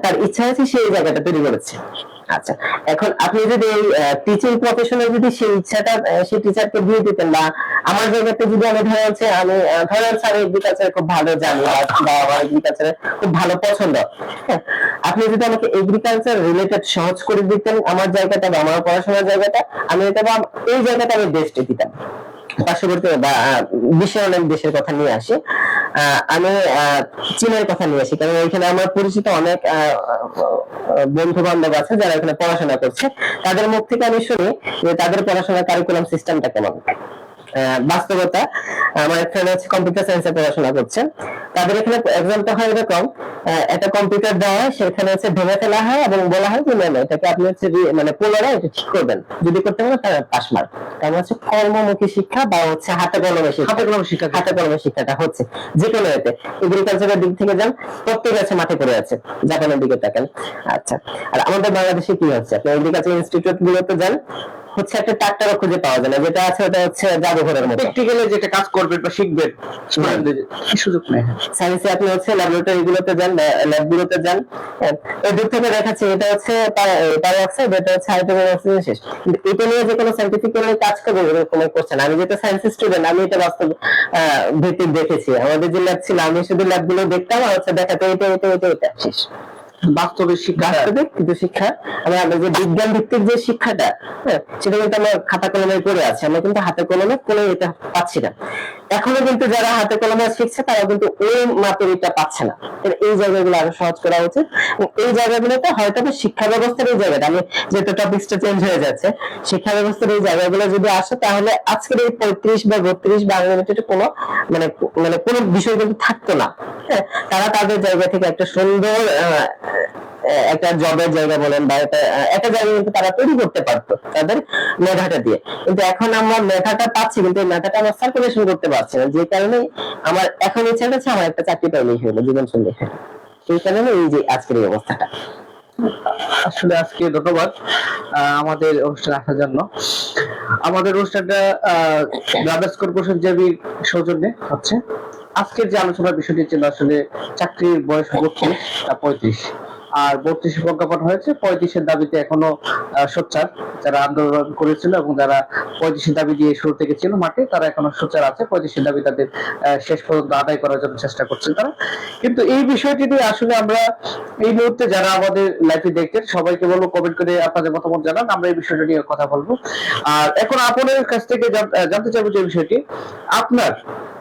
তার ইচ্ছা হয়েছে সেই জায়গাটা তৈরি করেছে। আচ্ছা, এখন আপনি যদি এই টিচিং প্রফেশনে যদি সেই ইচ্ছাটা সেই টিচারকে দিয়ে দিতেন, বা আমার জায়গাতে যদি আমি ধরেন আমি ধরেন স্যার এগ্রিকালচার খুব ভালো জানি বা আমার এগ্রিকালচার খুব ভালো পছন্দ, হ্যাঁ, আপনি যদি আমাকে এগ্রিকালচার রিলেটেড সহজ করে দিতেন আমার জায়গাটা বা আমার পড়াশোনার জায়গাটা, আমি এটা এই জায়গাটা আমি বেস্টে দিতাম। পার্শ্ববর্তী বা বিশ্বের অনেক দেশের কথা নিয়ে আসি, আমি চীনের কথা নিয়ে আসি, কারণ এখানে আমার পরিচিত অনেক বন্ধু বান্ধব আছে যারা এখানে পড়াশোনা করছে। তাদের মুখ থেকে আমি শুনি যে তাদের পড়াশোনার কারিকুলাম সিস্টেমটা কেমন। বাস্তবতা, আমার একটা হচ্ছে কম্পিউটার সায়েন্সে পড়াশোনা করছে, তাদের এখানে এক্সামটা হয় এরকম, একটা কম্পিউটার দেওয়া হয়, সেখানে হচ্ছে ভেঙে ফেলা হয় এবং বলা হয় যে না এটাকে আপনি হচ্ছে মানে পুনরায় এটা ঠিক করবেন, যদি করতে পারেন তাহলে পাস মার্ক। তার হচ্ছে কর্মমুখী শিক্ষা বা হচ্ছে হাতে কলমে শিক্ষাটা হচ্ছে যে কোনো এতে। এগ্রিকালচারের দিক থেকে যান, প্রত্যেক আছে মাঠে পড়ে আছে, জাপানের দিকে তাকান। আচ্ছা, আর আমাদের বাংলাদেশে কি হচ্ছে, আপনি এগ্রিকালচার ইনস্টিটিউট গুলোতে যান, হচ্ছে একটা ট্রাক্টর খুঁজে পাওয়া যায় না, যেটা আছে ওটা হচ্ছে জাদুঘরের মতো। প্র্যাকটিক্যালি যেটা কাজ করবেন বা শিখবেন সুযোগ নেই। সায়েন্সে আপনি হচ্ছে ল্যাবরেটরি গুলোতে যান, ল্যাব গুলোতে যান, ওই দূর থেকে দেখাচ্ছে এটা হচ্ছে পাইঅক্সাইড, এটা হচ্ছে হাইড্রোজেন অক্সিজেন শেষ, কিন্তু এটা নিয়ে যে কোনো সায়েন্টিফিক কাজ করবে এরকম কোশ্চেন। আমি যেটা সায়েন্স স্টুডেন্ট, আমি এটা বাস্তব ভিত্তিক দেখেছি। আমাদের যে ল্যাব ছিল আমি শুধু ল্যাব গুলো দেখতাম আর হচ্ছে দেখাতো এটা শেষ। বাস্তবিক শিক্ষা, কিন্তু শিক্ষা আমরা যে বিজ্ঞান ভিত্তিক যে শিক্ষাটা, সেটা কিন্তু আমরা খাতা কলমে পড়ে আছে, আমরা কিন্তু হাতে কলমে কোনো এটা পাচ্ছি না। এখনো কিন্তু যারা হাতে কলমে শিখছে তারা কিন্তু ওই মাপের এটা পাচ্ছে না। এই জায়গাগুলো আরো সহজ করা উচিত। এই জায়গাগুলোতে হয়তো শিক্ষা ব্যবস্থার এই জায়গাটা, আমি যেহেতু টপিকসটা চেঞ্জ হয়ে যাচ্ছে, শিক্ষা ব্যবস্থার এই জায়গাগুলো যদি আসে তাহলে আজকের এই 35 বা 32 বা আনলিমিটেড কোনো মানে মানে কোনো বিষয় কিন্তু থাকতো না। তারা তাদের জায়গা থেকে একটা সুন্দর একটা জবের জায়গা বলেন বা একটা জায়গা কিন্তু তারা তৈরি করতে পারতো তাদের মেধাটা দিয়ে। কিন্তু এখন আমরা মেধাটা পাচ্ছি কিন্তু এই মেধাটা আমরা সার্কুলেশন করতে পারছি না, যে কারণে আমার এখন ইচ্ছা হচ্ছে আমার একটা চাকরি পাইলেই হলো, জীবন চললে হলো। এই কারণে এই যে আজকের এই অবস্থাটা। আসলে আজকে ধন্যবাদ আমাদের অনুষ্ঠানে আসার জন্য। আমাদের অনুষ্ঠানটা ব্রাদার্স কর্পোরেশন জেবি সৌজন্যে হচ্ছে। আজকের যে আলোচনার বিষয়টি ছিল আসলে চাকরির বয়স 32 না 35, আর 32 প্রজ্ঞাপন হয়েছে, 35-এর দাবিতে এখনো সোচ্চার যারা আন্দোলন করেছিল এবং যারা 35-এর দাবি দিয়ে শুরু থেকে ছিল মাঠে, তারা এখনো সোচ্চার আছে। 35-এর দাবি তাদের শেষ পর্যন্ত আদায় করার জন্য চেষ্টা করছেন তারা। কিন্তু এই বিষয়টি নিয়ে আসলে আমরা এই মুহূর্তে যারা আমাদের লাইভে দেখছেন সবাইকে বলবো কমেন্ট করে আপনাদের মতামত জানান, আমরা এই বিষয়টা নিয়ে কথা বলবো। আর এখন আপনাদের কাছ থেকে জানতে চাইবো যে বিষয়টি আপনার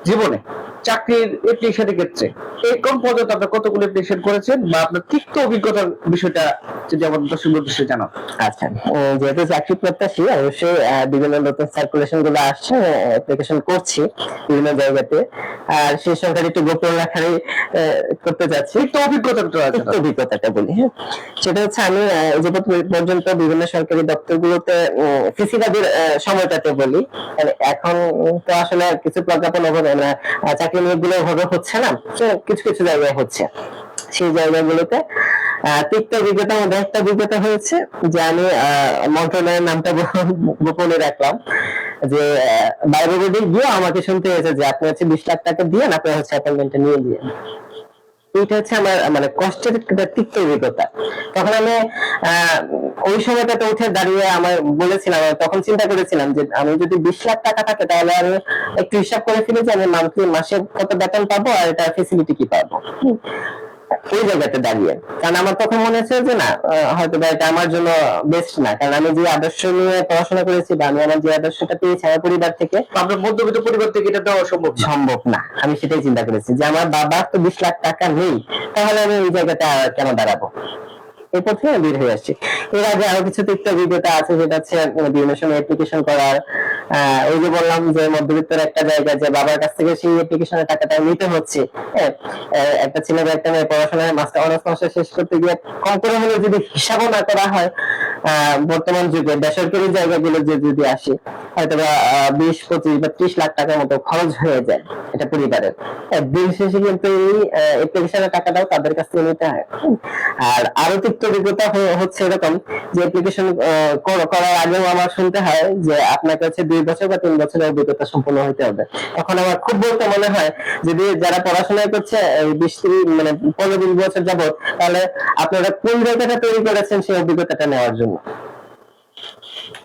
জীবনে চাকরির অ্যাপ্লিকেশনের ক্ষেত্রে এই কোন পর্যন্ত আপনি কতগুলো অ্যাপ্লিকেশন করেছেন বা আপনার তিক্ত অভিজ্ঞতার বিষয়টা যদি আমাদের দর্শকদের উদ্দেশ্যে জানান। আচ্ছা, যেহেতু চাকরি প্রত্যাশী অবশ্যই বিভিন্ন নতুন সার্কুলেশন গুলো আসছে, অ্যাপ্লিকেশন করছি বিভিন্ন জায়গাতে, আর সেই সংখ্যাটা একটু গোপন রাখারই করতে যাচ্ছি। অভিজ্ঞতাটা বলি, হ্যাঁ, সেটা হচ্ছে আমি যে পর্যন্ত বিভিন্ন সরকারি দপ্তরগুলোতে ফিসিবাদের সময়টাতে বলি, এখন তো আসলে কিছু প্রজ্ঞাপন হবে না, চাকরি নিয়োগগুলো ভাবে হচ্ছে না, কিছু কিছু জায়গায় হচ্ছে। সেই জায়গাগুলোতে তিক্ত অভিজ্ঞতার মধ্যে একটা অভিজ্ঞতা হয়েছে যে আমি মন্ত্রণালয়ের নামটা গোপনে রাখলাম, যে বাইরে গিয়ে আমাকে শুনতে হয়েছে যে আপনি হচ্ছে 20 লাখ টাকা দিয়ে আপনি হচ্ছে অ্যাপয়েন্টমেন্টটা নিয়ে দিয়ে। এটা হচ্ছে আমার মানে কষ্টের একটা তিক্ত অভিজ্ঞতা। তখন আমি ওই সময়টাতে উঠে দাঁড়িয়ে আমার বলেছিলাম, তখন চিন্তা করেছিলাম যে আমি যদি 20 লাখ টাকা থাকে তাহলে আমি একটু হিসাব করে ফেলি যে আমি মাসে কত বেতন পাবো আর এটা ফেসিলিটি কি পাবো ওই জায়গাতে দাঁড়িয়ে। কারণ আমার তখন মনে হচ্ছে যে না, হয়তো বা এটা আমার জন্য বেস্ট না, কারণ আমি যে আদর্শ নিয়ে পড়াশোনা করেছি বা আমি আমার যে আদর্শটা পেয়েছি আমার পরিবার থেকে, আপনার মধ্যবিত্ত পরিবার থেকে এটা দেওয়া সম্ভব না। আমি সেটাই চিন্তা করেছি যে আমার বাবার তো 20 লাখ টাকা নেই, তাহলে আমি এই জায়গাটা কেন দাঁড়াবো, এরপর থেকে বের হয়ে আসছি। এর আগে আরো কিছু তিক্ত অভিজ্ঞতা আছে, যেটা হচ্ছে বিভিন্ন সময় অ্যাপ্লিকেশন করার, ওই যে বললাম যে মধ্যবিত্তের একটা জায়গা যে বাবার কাছ থেকে সেই অ্যাপ্লিকেশনের টাকাটা নিতে হচ্ছে। একটা ছেলে বা একটা মেয়ে পড়াশোনায় অনার্স মাস্টার শেষ করতে গিয়ে কম করে হলে যদি হিসাবও না করা হয়, বর্তমান যুগে বেসরকারি জায়গাগুলো যে যদি আসে হয়তো বা 20, 25 বা 30 লাখ টাকার মতো খরচ হয়ে যায় এটা পরিবারের। দিন শেষে কিন্তু এই অ্যাপ্লিকেশনের টাকাটাও তাদের কাছ থেকে নিতে হয়। আর আরো তিক্ত অভিজ্ঞতা হচ্ছে এরকম যে অ্যাপ্লিকেশন করার আগেও আমার শুনতে হয় যে আপনাকে হচ্ছে 2 বছর বা 3 বছরের অভিজ্ঞতা সম্পন্ন হতে হবে। তখন আমার খুব বলতে মনে হয় যদি যারা পড়াশোনা করছে 20 মানে 15-20 বছর যাবত, তাহলে আপনারা কোন জায়গাটা তৈরি করেছেন সেই অভিজ্ঞতাটা নেওয়ার জন্য।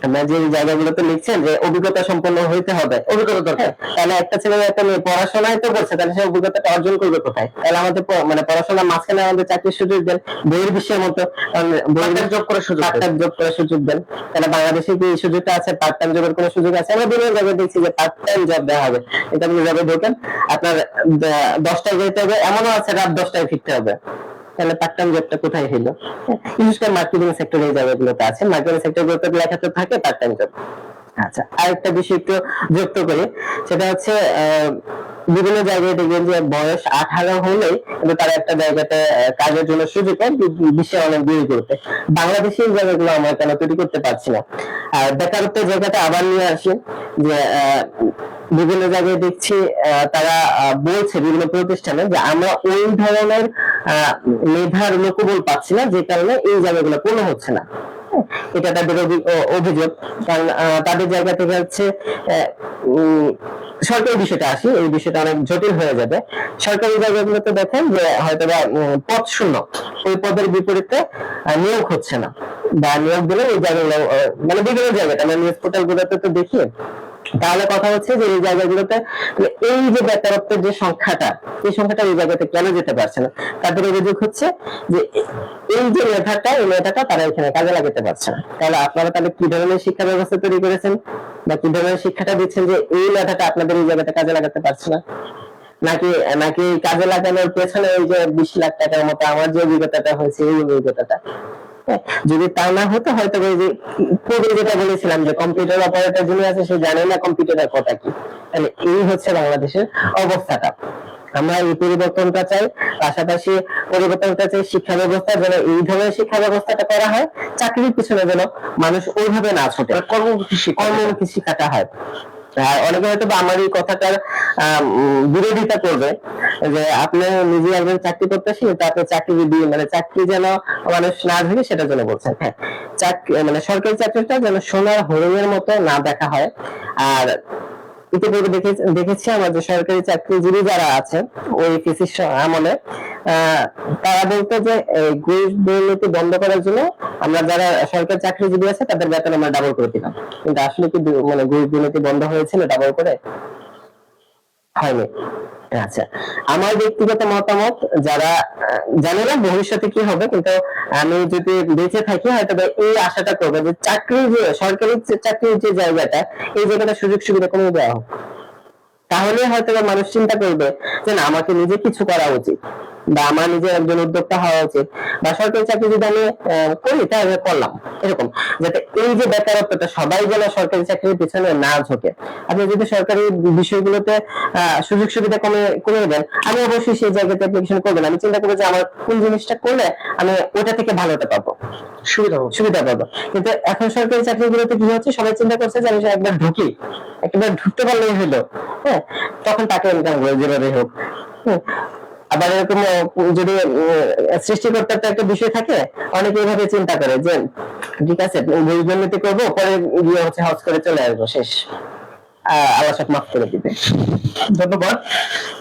আপনারা যে জায়গাগুলোতে লিখছেন যে অভিজ্ঞতা সম্পন্ন হইতে হবে, অভিজ্ঞতা দরকার, তাহলে একটা ছেলে একটা মেয়ে পড়াশোনায় তো করছে, তাহলে সে অভিজ্ঞতাটা অর্জন করবে কোথায়? তাহলে আমাদের মানে পড়াশোনার মাঝখানে আমাদের চাকরির সুযোগ দেন বইয়ের বিষয়ের মতো, জব করার সুযোগ দেন। তাহলে বাংলাদেশে কি এই সুযোগটা আছে? পার্ট টাইম জবের কোনো সুযোগ আছে? আমরা বিভিন্ন জায়গায় দেখছি যে পার্ট টাইম জব দেওয়া হবে, কিন্তু আপনি জবে ঢোকেন আপনার 10টায় যেতে হবে, এমনও আছে রাত 10টায় ফিরতে হবে। তাহলে পার্ট টাইম জবটা কোথায় হলো? বিশেষ করে মার্কেটিং সেক্টরে এই জায়গাগুলোতে আছে, মার্কেটিং সেক্টরগুলোতে লেখা তো থাকে পার্ট টাইম জব। আচ্ছা, আরেকটা বিষয় একটু যুক্ত করি, সেটা হচ্ছে বিভিন্ন জায়গায় দেখবেন যে বয়স 18 হলেই কিন্তু তারা একটা জায়গাতে কাজের জন্য সুযোগ পায় বিশ্বে অনেক দূরে করতে। বাংলাদেশে এই জায়গাগুলো আমরা কেন তৈরি করতে পারছি না? আর বেকারত্বের জায়গাটা আবার নিয়ে আসি যে বিভিন্ন জায়গায় দেখছি তারা বলছে বিভিন্ন প্রতিষ্ঠানে যে আমরা ওই ধরনের মেধার লোকবল পাচ্ছি না, যে কারণে এই জায়গাগুলো পূর্ণ হচ্ছে না। এটা তাদের অভিযোগ। কারণ তাদের জায়গা থেকে হচ্ছে সরকারি বিষয়টা আসি, এই বিষয়টা অনেক জটিল হয়ে যাবে। সরকারি জায়গাগুলোতে দেখেন যে হয়তো বা পদ শূন্য, ওই পদের বিপরীতে নিয়োগ হচ্ছে না, বা নিয়োগ দিলে এই জায়গাগুলো মানে বিভিন্ন জায়গাতে আমরা নিউজ পোর্টাল গুলোতে তো দেখি। তাহলে কথা হচ্ছে যে এই জায়গাগুলোতে এই যে বেকারত্বের যে সংখ্যাটা, এই সংখ্যাটা এই জায়গাতে কেন যেতে পারছে না? তাদের অভিযোগ হচ্ছে যে এই যে মেধাটা তারা এখানে কাজে লাগাতে পারছে না। তাহলে আপনারা তাহলে কি ধরনের শিক্ষা ব্যবস্থা তৈরি করেছেন বা কি ধরনের শিক্ষাটা দিচ্ছেন যে এই মেধাটা আপনাদের এই জায়গাতে কাজে লাগাতে পারছে না? নাকি কাজে লাগানোর পেছনে ওই যে 20 লাখ টাকার মতো আমার যে অভিজ্ঞতাটা হয়েছে এই অভিজ্ঞতাটা? যদি তা না হতো হয়তো যেটা বলেছিলাম যে কম্পিউটার অপারেটর যিনি আছে সে জানে না কম্পিউটারের কথা কি। তাহলে এই হচ্ছে বাংলাদেশের অবস্থাটা। আমরা এই পরিবর্তনটা চাই, পাশাপাশি পরিবর্তনটা চাই শিক্ষা ব্যবস্থা, যেন এই ধরনের শিক্ষা ব্যবস্থাটা করা হয়, চাকরির পিছনে যেন মানুষ ওইভাবে না ছোটে, কর্মমুখী শিক্ষাটা হয়। আর অনেকে হয়তো আমার এই কথাটার বিরোধিতা করবে যে আপনি নিজে একজন চাকরি করতেছি, তাতে চাকরি মানে চাকরি যেন মানুষ না ধরে সেটা যেন বলছেন। হ্যাঁ, চাকরি মানে সরকারি চাকরিটা যেন সোনার হরিণের মতো না দেখা হয়। আর ইতিপূর্বে দেখেছি আমাদের সরকারি চাকরিজীবী যারা আছে ওই পিসির আমলে তারা বলতো যে ঘুষ দুর্নীতি বন্ধ করার জন্য আমরা যারা সরকারি চাকরিজীবী আছে তাদের বেতন আমরা ডাবল করে দিলাম। কিন্তু আসলে কি মানে ঘুষ দুর্নীতি বন্ধ হয়েছিল ডাবল করে? হয়নি। আচ্ছা, আমার ব্যক্তিগত মতামত, যারা জানি না ভবিষ্যতে কি হবে, কিন্তু আমি যদি বেঁচে থাকি হয়তো এই আশাটা করবো যে সরকারি চাকরির যে জায়গাটা, এই জায়গাটা সুযোগ সুবিধা কমিয়ে দেওয়া হোক। তাহলে হয়তো মানুষ চিন্তা করবে যে না, আমাকে নিজে কিছু করা উচিত, বা আমার নিজের একজন উদ্যোক্তা হওয়া উচিত, বা সরকারি চাকরি যদি আমি করি তাহলে করলাম, এরকম। যাতে এই যে বেকারত্বটা সবাই যেন সরকারি চাকরির পিছনে না ঝোঁকে। আপনি যদি সরকারি বিষয়গুলোতে সুযোগ সুবিধা কমিয়ে দেন, আমি অবশ্যই সেই জায়গাতে অ্যাপ্লিকেশন করবেন। আমি চিন্তা করবো যে আমার কোন জিনিসটা করলে আমি ওটা থেকে ভালোটা পাবো, সুবিধা পাবো। কিন্তু এখন সরকারি চাকরিগুলোতে কি হচ্ছে, সবাই চিন্তা করছে যে আমি একবার ঢুকতে পারলেই হলো। হ্যাঁ, তখন তাকে ইনকাম করে যেভাবে হোক। আবার এরকম যদি সৃষ্টিকর্তার তো একটা বিষয় থাকে, অনেকে এইভাবে চিন্তা করে যে ঠিক আছে দুর্নীতি করবো, পরে গিয়ে হচ্ছে হজ করে চলে আসবো, শেষ, আল্লাহ সব মাফ করে দিবে। ধন্যবাদ।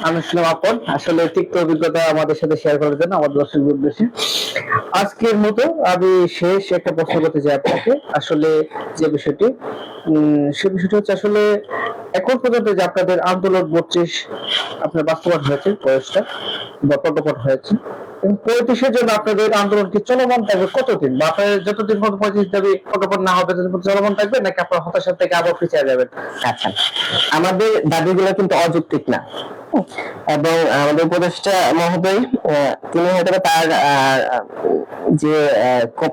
আমি ছিলাম আপন, আসলে তিক্ত অভিজ্ঞতা আমাদের সাথে শেয়ার করার জন্য আমাদের দর্শকদের উদ্দেশ্যে। আজকের মতো আমি শেষ একটা প্রশ্ন করতে চাই আপনাকে। আসলে যে বিষয়টি সে বিষয়টি হচ্ছে আসলে এখন পর্যন্ত যে আপনাদের আন্দোলন 32 আপনার বাস্তবায়ন হয়েছে, বয়সটা বা প্রটোকল হয়েছে, এবং 35-এর জন্য আপনাদের আন্দোলন কি চলমান থাকবে কতদিন, বা আপনাদের যতদিন পর্যন্ত 35 দাবি প্রটোকল না হবে ততদিন পর্যন্ত চলমান থাকবে, নাকি আপনার হতাশার থেকে আবার পিছিয়ে যাবেন? আচ্ছা, আমাদের দাবিগুলো কিন্তু অযৌক্তিক না, এবং আমাদের উপদেষ্টা মহোদয় তিনি হয়তো তার যে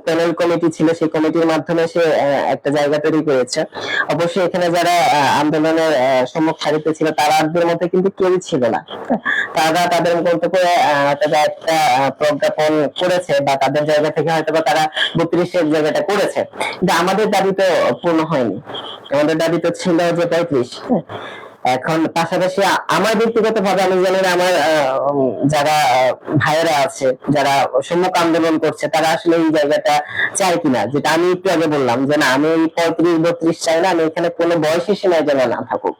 প্যানেল কমিটি ছিল সেই কমিটির মাধ্যমে সে একটা জায়গা তৈরি করেছে। অবশ্যই এখানে যারা আন্দোলনের সম্মুখ সারিতে ছিল তাদের মধ্যে কিন্তু কেউই ছিল না, তারা তাদের মতো করে তারা একটা প্রজ্ঞাপন করেছে, বা তাদের জায়গা থেকে হয়তো বা তারা 32-এর জায়গাটা করেছে, কিন্তু আমাদের দাবি তো পূর্ণ হয়নি। আমাদের দাবি তো ছিল যে 35। এখন পাশাপাশি আমার ব্যক্তিগত ভাবে আমি জানি না আমার যারা ভাইয়েরা আছে যারা সম্মুখ আন্দোলন করছে তারা আসলে এই জায়গাটা চায় কিনা, যেটা আমি একটু আগে বললাম যে না আমি 35-32 চাই না, আমি এখানে কোনো বয়সী সীমায় যেন না থাকুক।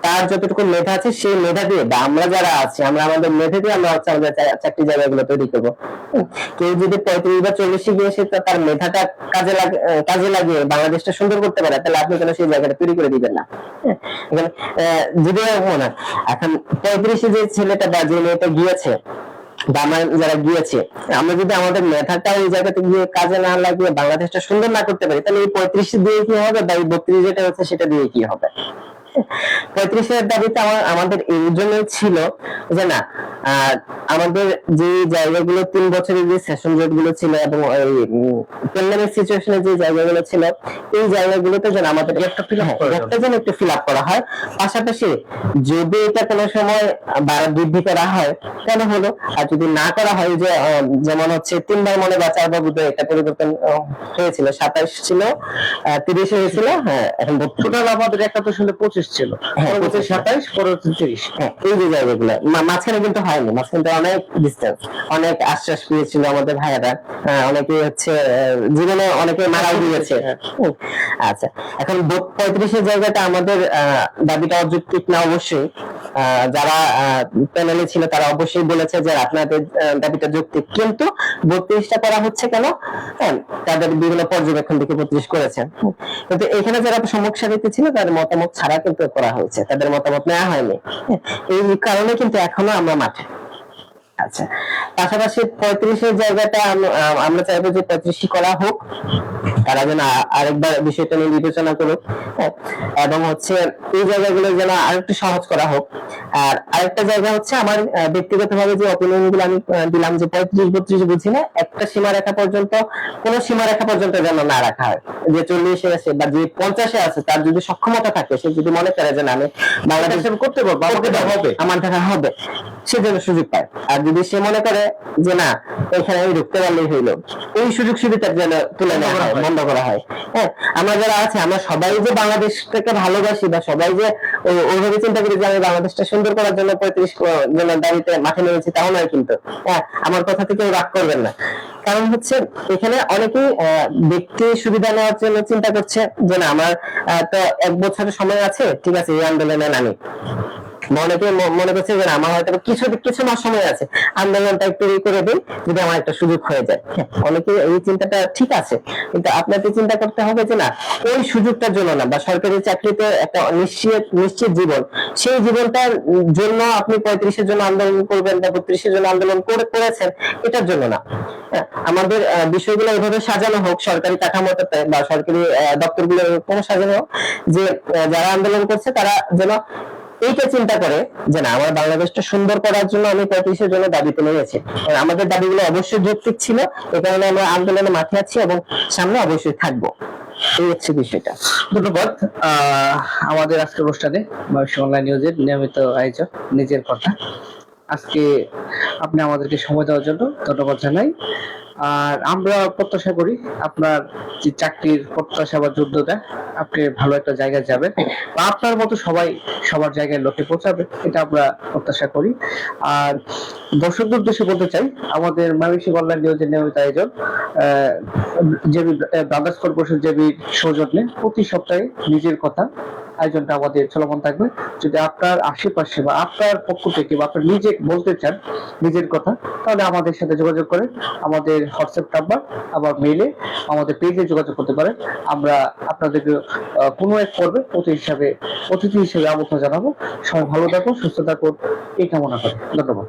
তার যতটুকু মেধা আছে সেই মেধা দিয়ে, বা আমরা যারা আছি আমরা আমাদের মেধা দিয়ে আমরা হচ্ছে আমাদের চাকরি জায়গাগুলো তৈরি করবো। কেউ যদি 35 বা 40 গিয়ে সে তার মেধাটা কাজে লাগিয়ে বাংলাদেশটা সুন্দর করতে পারে, তাহলে আপনি কেন সেই জায়গাটা তৈরি করে দিবেন না? এখানে যদিও না, এখন 35-এ যে ছেলেটা বা যে মেয়েটা গিয়েছে বা আমরা যারা গিয়েছে, আমরা যদি আমাদের মেধাটা ওই জায়গাতে গিয়ে কাজে না লাগিয়ে বাংলাদেশটা সুন্দর না করতে পারি, তাহলে এই 35 দিয়ে কি হবে, বা এই 32 যেটা হচ্ছে সেটা দিয়ে কি হবে? 35-এর দাবিতে আমাদের এই জন্যই ছিল যে না আমাদের যে জায়গাগুলো 3 বছরের যে সেশন জট গুলো ছিল এবং ওই প্যান্ডেমিক সিচুয়েশনে যে জায়গাগুলো ছিল, এই জায়গাগুলোতে যেন আমাদের একটা যেন একটু ফিল আপ করা হয়। পাশাপাশি যদি এটা কোনো সময় বৃদ্ধি করা হয় তাহলে হলো, আর যদি না করা হয় যে যেমন হচ্ছে 3বার মনে বা 4বার বোধহয় এটা পরিবর্তন হয়েছিল, 27 ছিল, 30 হয়েছিল, হ্যাঁ এখন টোটাল আমাদের 71 সালে 25 ছিল, পরবর্তী 27, পরবর্তী 30। এই যে জায়গাগুলো মাঝখানে কিন্তু হয়নি, মাঝখানে অনেক ডিস্টেন্স, অনেক আশ্বাস পেয়েছিল আমাদের ভাইয়েরা, অনেকে হচ্ছে জীবনে অনেকে মারাও গিয়েছে। আচ্ছা, এখন 35-এর জায়গাটা আমাদের দাবিটা অযৌক্তিক না, অবশ্যই যারা প্যানেলে ছিল তারা অবশ্যই বলেছে যে আপনাদের দাবিটা যৌক্তিক, কিন্তু 32টা করা হচ্ছে কেন? তাদের বিভিন্ন পর্যবেক্ষণ থেকে 32 করেছে, কিন্তু এখানে যারা সম্মুখ সারিতে ছিল তাদের মতামত ছাড়া কিন্তু করা হয়েছে, তাদের মতামত নেওয়া হয়নি। এই কারণে কিন্তু এখনো আমরা মাঠে। আচ্ছা, পাশাপাশি 35-এর জায়গাটা আমরা চাইবো যে 35 করা হোক, তারা যেন আরেকবার বিষয়টা নিয়ে বিবেচনা করুক, এবং হচ্ছে এই জায়গাগুলো যেন আরেকটু সহজ করা হোক। আর আরেকটা জায়গা হচ্ছে আমার ব্যক্তিগতভাবে যে অপিনিয়ন গুলো আমি দিলাম যে 35-32 বুঝি না, একটা সীমারেখা পর্যন্ত, কোন সীমারেখা পর্যন্ত যেন না রাখা হয়, যে 40-এ আছে বা যে 50-এ আছে তার যদি সক্ষমতা থাকে, সে যদি মনে করে যে আমি বাংলাদেশে করতে পারবো, আমার দেখা হবে, সে যেন সুযোগ পায়। আর যদি সে মনে করে যে না এখানে আমি ঢুকতে পারলেই হইলো, এই সুযোগ সুবিধা যেন তুলে নেওয়া হয়, বন্ধ করা হয়। হ্যাঁ, আমরা যারা আছি আমরা সবাই যে বাংলাদেশটাকে ভালোবাসি বা সবাই যে ওইভাবে চিন্তা করি যে আমি বাংলাদেশটা সুন্দর করার জন্য 35 জনের দাবিতে মাঠে নেমেছি, তাও নয় কিন্তু। হ্যাঁ, আমার কথা থেকে রাগ করবেন না, কারণ হচ্ছে এখানে অনেকেই ব্যক্তি সুবিধা নেওয়ার জন্য চিন্তা করছে যে না আমার তো 1 বছরের সময় আছে, ঠিক আছে এই আন্দোলনে নামি, অনেকে মনে করছে যে আমার হয়তো কিছু মাস সময় আছে, আন্দোলনটা একটু করে দিই যদি আমার একটা সুযোগ হয়ে যায়। অনেকে এই চিন্তাটা ঠিক আছে, কিন্তু আপনাকে চিন্তা করতে হবে যে না ওই সুযোগটার জন্য না, বা সরকারি চাকরিতে একটা নিশ্চিত জীবন, সেই জীবনটার জন্য আপনি 35-এর জন্য আন্দোলন করবেন বা 32-এর জন্য আন্দোলন করেছেন, এটার জন্য না। আমাদের বিষয়গুলো এভাবে সাজানো হোক, সরকারি কাঠামোতে বা সরকারি দপ্তরগুলো কোনো সাজানো হোক যে যারা আন্দোলন করছে তারা যেন এইটা চিন্তা করে যে না আমার বাংলাদেশটা সুন্দর করার জন্য আমি 35-এর জন্য দাবি তুলে নিয়েছি। আমাদের দাবিগুলো অবশ্যই যৌক্তিক ছিল, এই কারণে আমরা আন্দোলনে মাঠে আছি এবং সামনে অবশ্যই থাকবো। এই হচ্ছে বিষয়টা। ধন্যবাদ। আমাদের আজকের অনুষ্ঠানে বাংলাদেশ অনলাইন নিউজের নিয়মিত আয়োজক নিজের কথা, আজকে আপনি আমাদেরকে সময় দেওয়ার জন্য ধন্যবাদ জানাই। আর আমরা প্রত্যাশা করি আপনার যে চাকরির প্রত্যাশা বা যোগ্যতা, আপনি ভালো একটা জায়গায় যাবেন বা আপনার মতো সবাই সবার জায়গায় লক্ষ্যে পৌঁছাবে, এটা আমরা প্রত্যাশা করি। আর দর্শকদের উদ্দেশ্যে বলতে চাই, আমাদের ময়মনসিংহ অনলাইন নিউজের নিয়মিত আয়োজন জেবি ব্রাদার্স কর্পোরেশন জেবি সৌজন্যে প্রতি সপ্তাহে নিজের কথা আয়োজনটা আমাদের চলমান থাকবে। যদি আপনার আশেপাশে বা আপনার পক্ষ থেকে বা আপনি নিজে বলতে চান নিজের কথা, তাহলে আমাদের সাথে যোগাযোগ করেন। আমাদের হোয়াটসঅ্যাপ নাম্বার আবার মেইলে আমাদের পেজে যোগাযোগ করতে পারেন। আমরা আপনাদেরকে কোনো এক পর্বে অতিথি হিসেবে আমন্ত্রণ জানাবো। সবাই ভালো থাকুন, সুস্থ থাকুন, এই কামনা করি। ধন্যবাদ।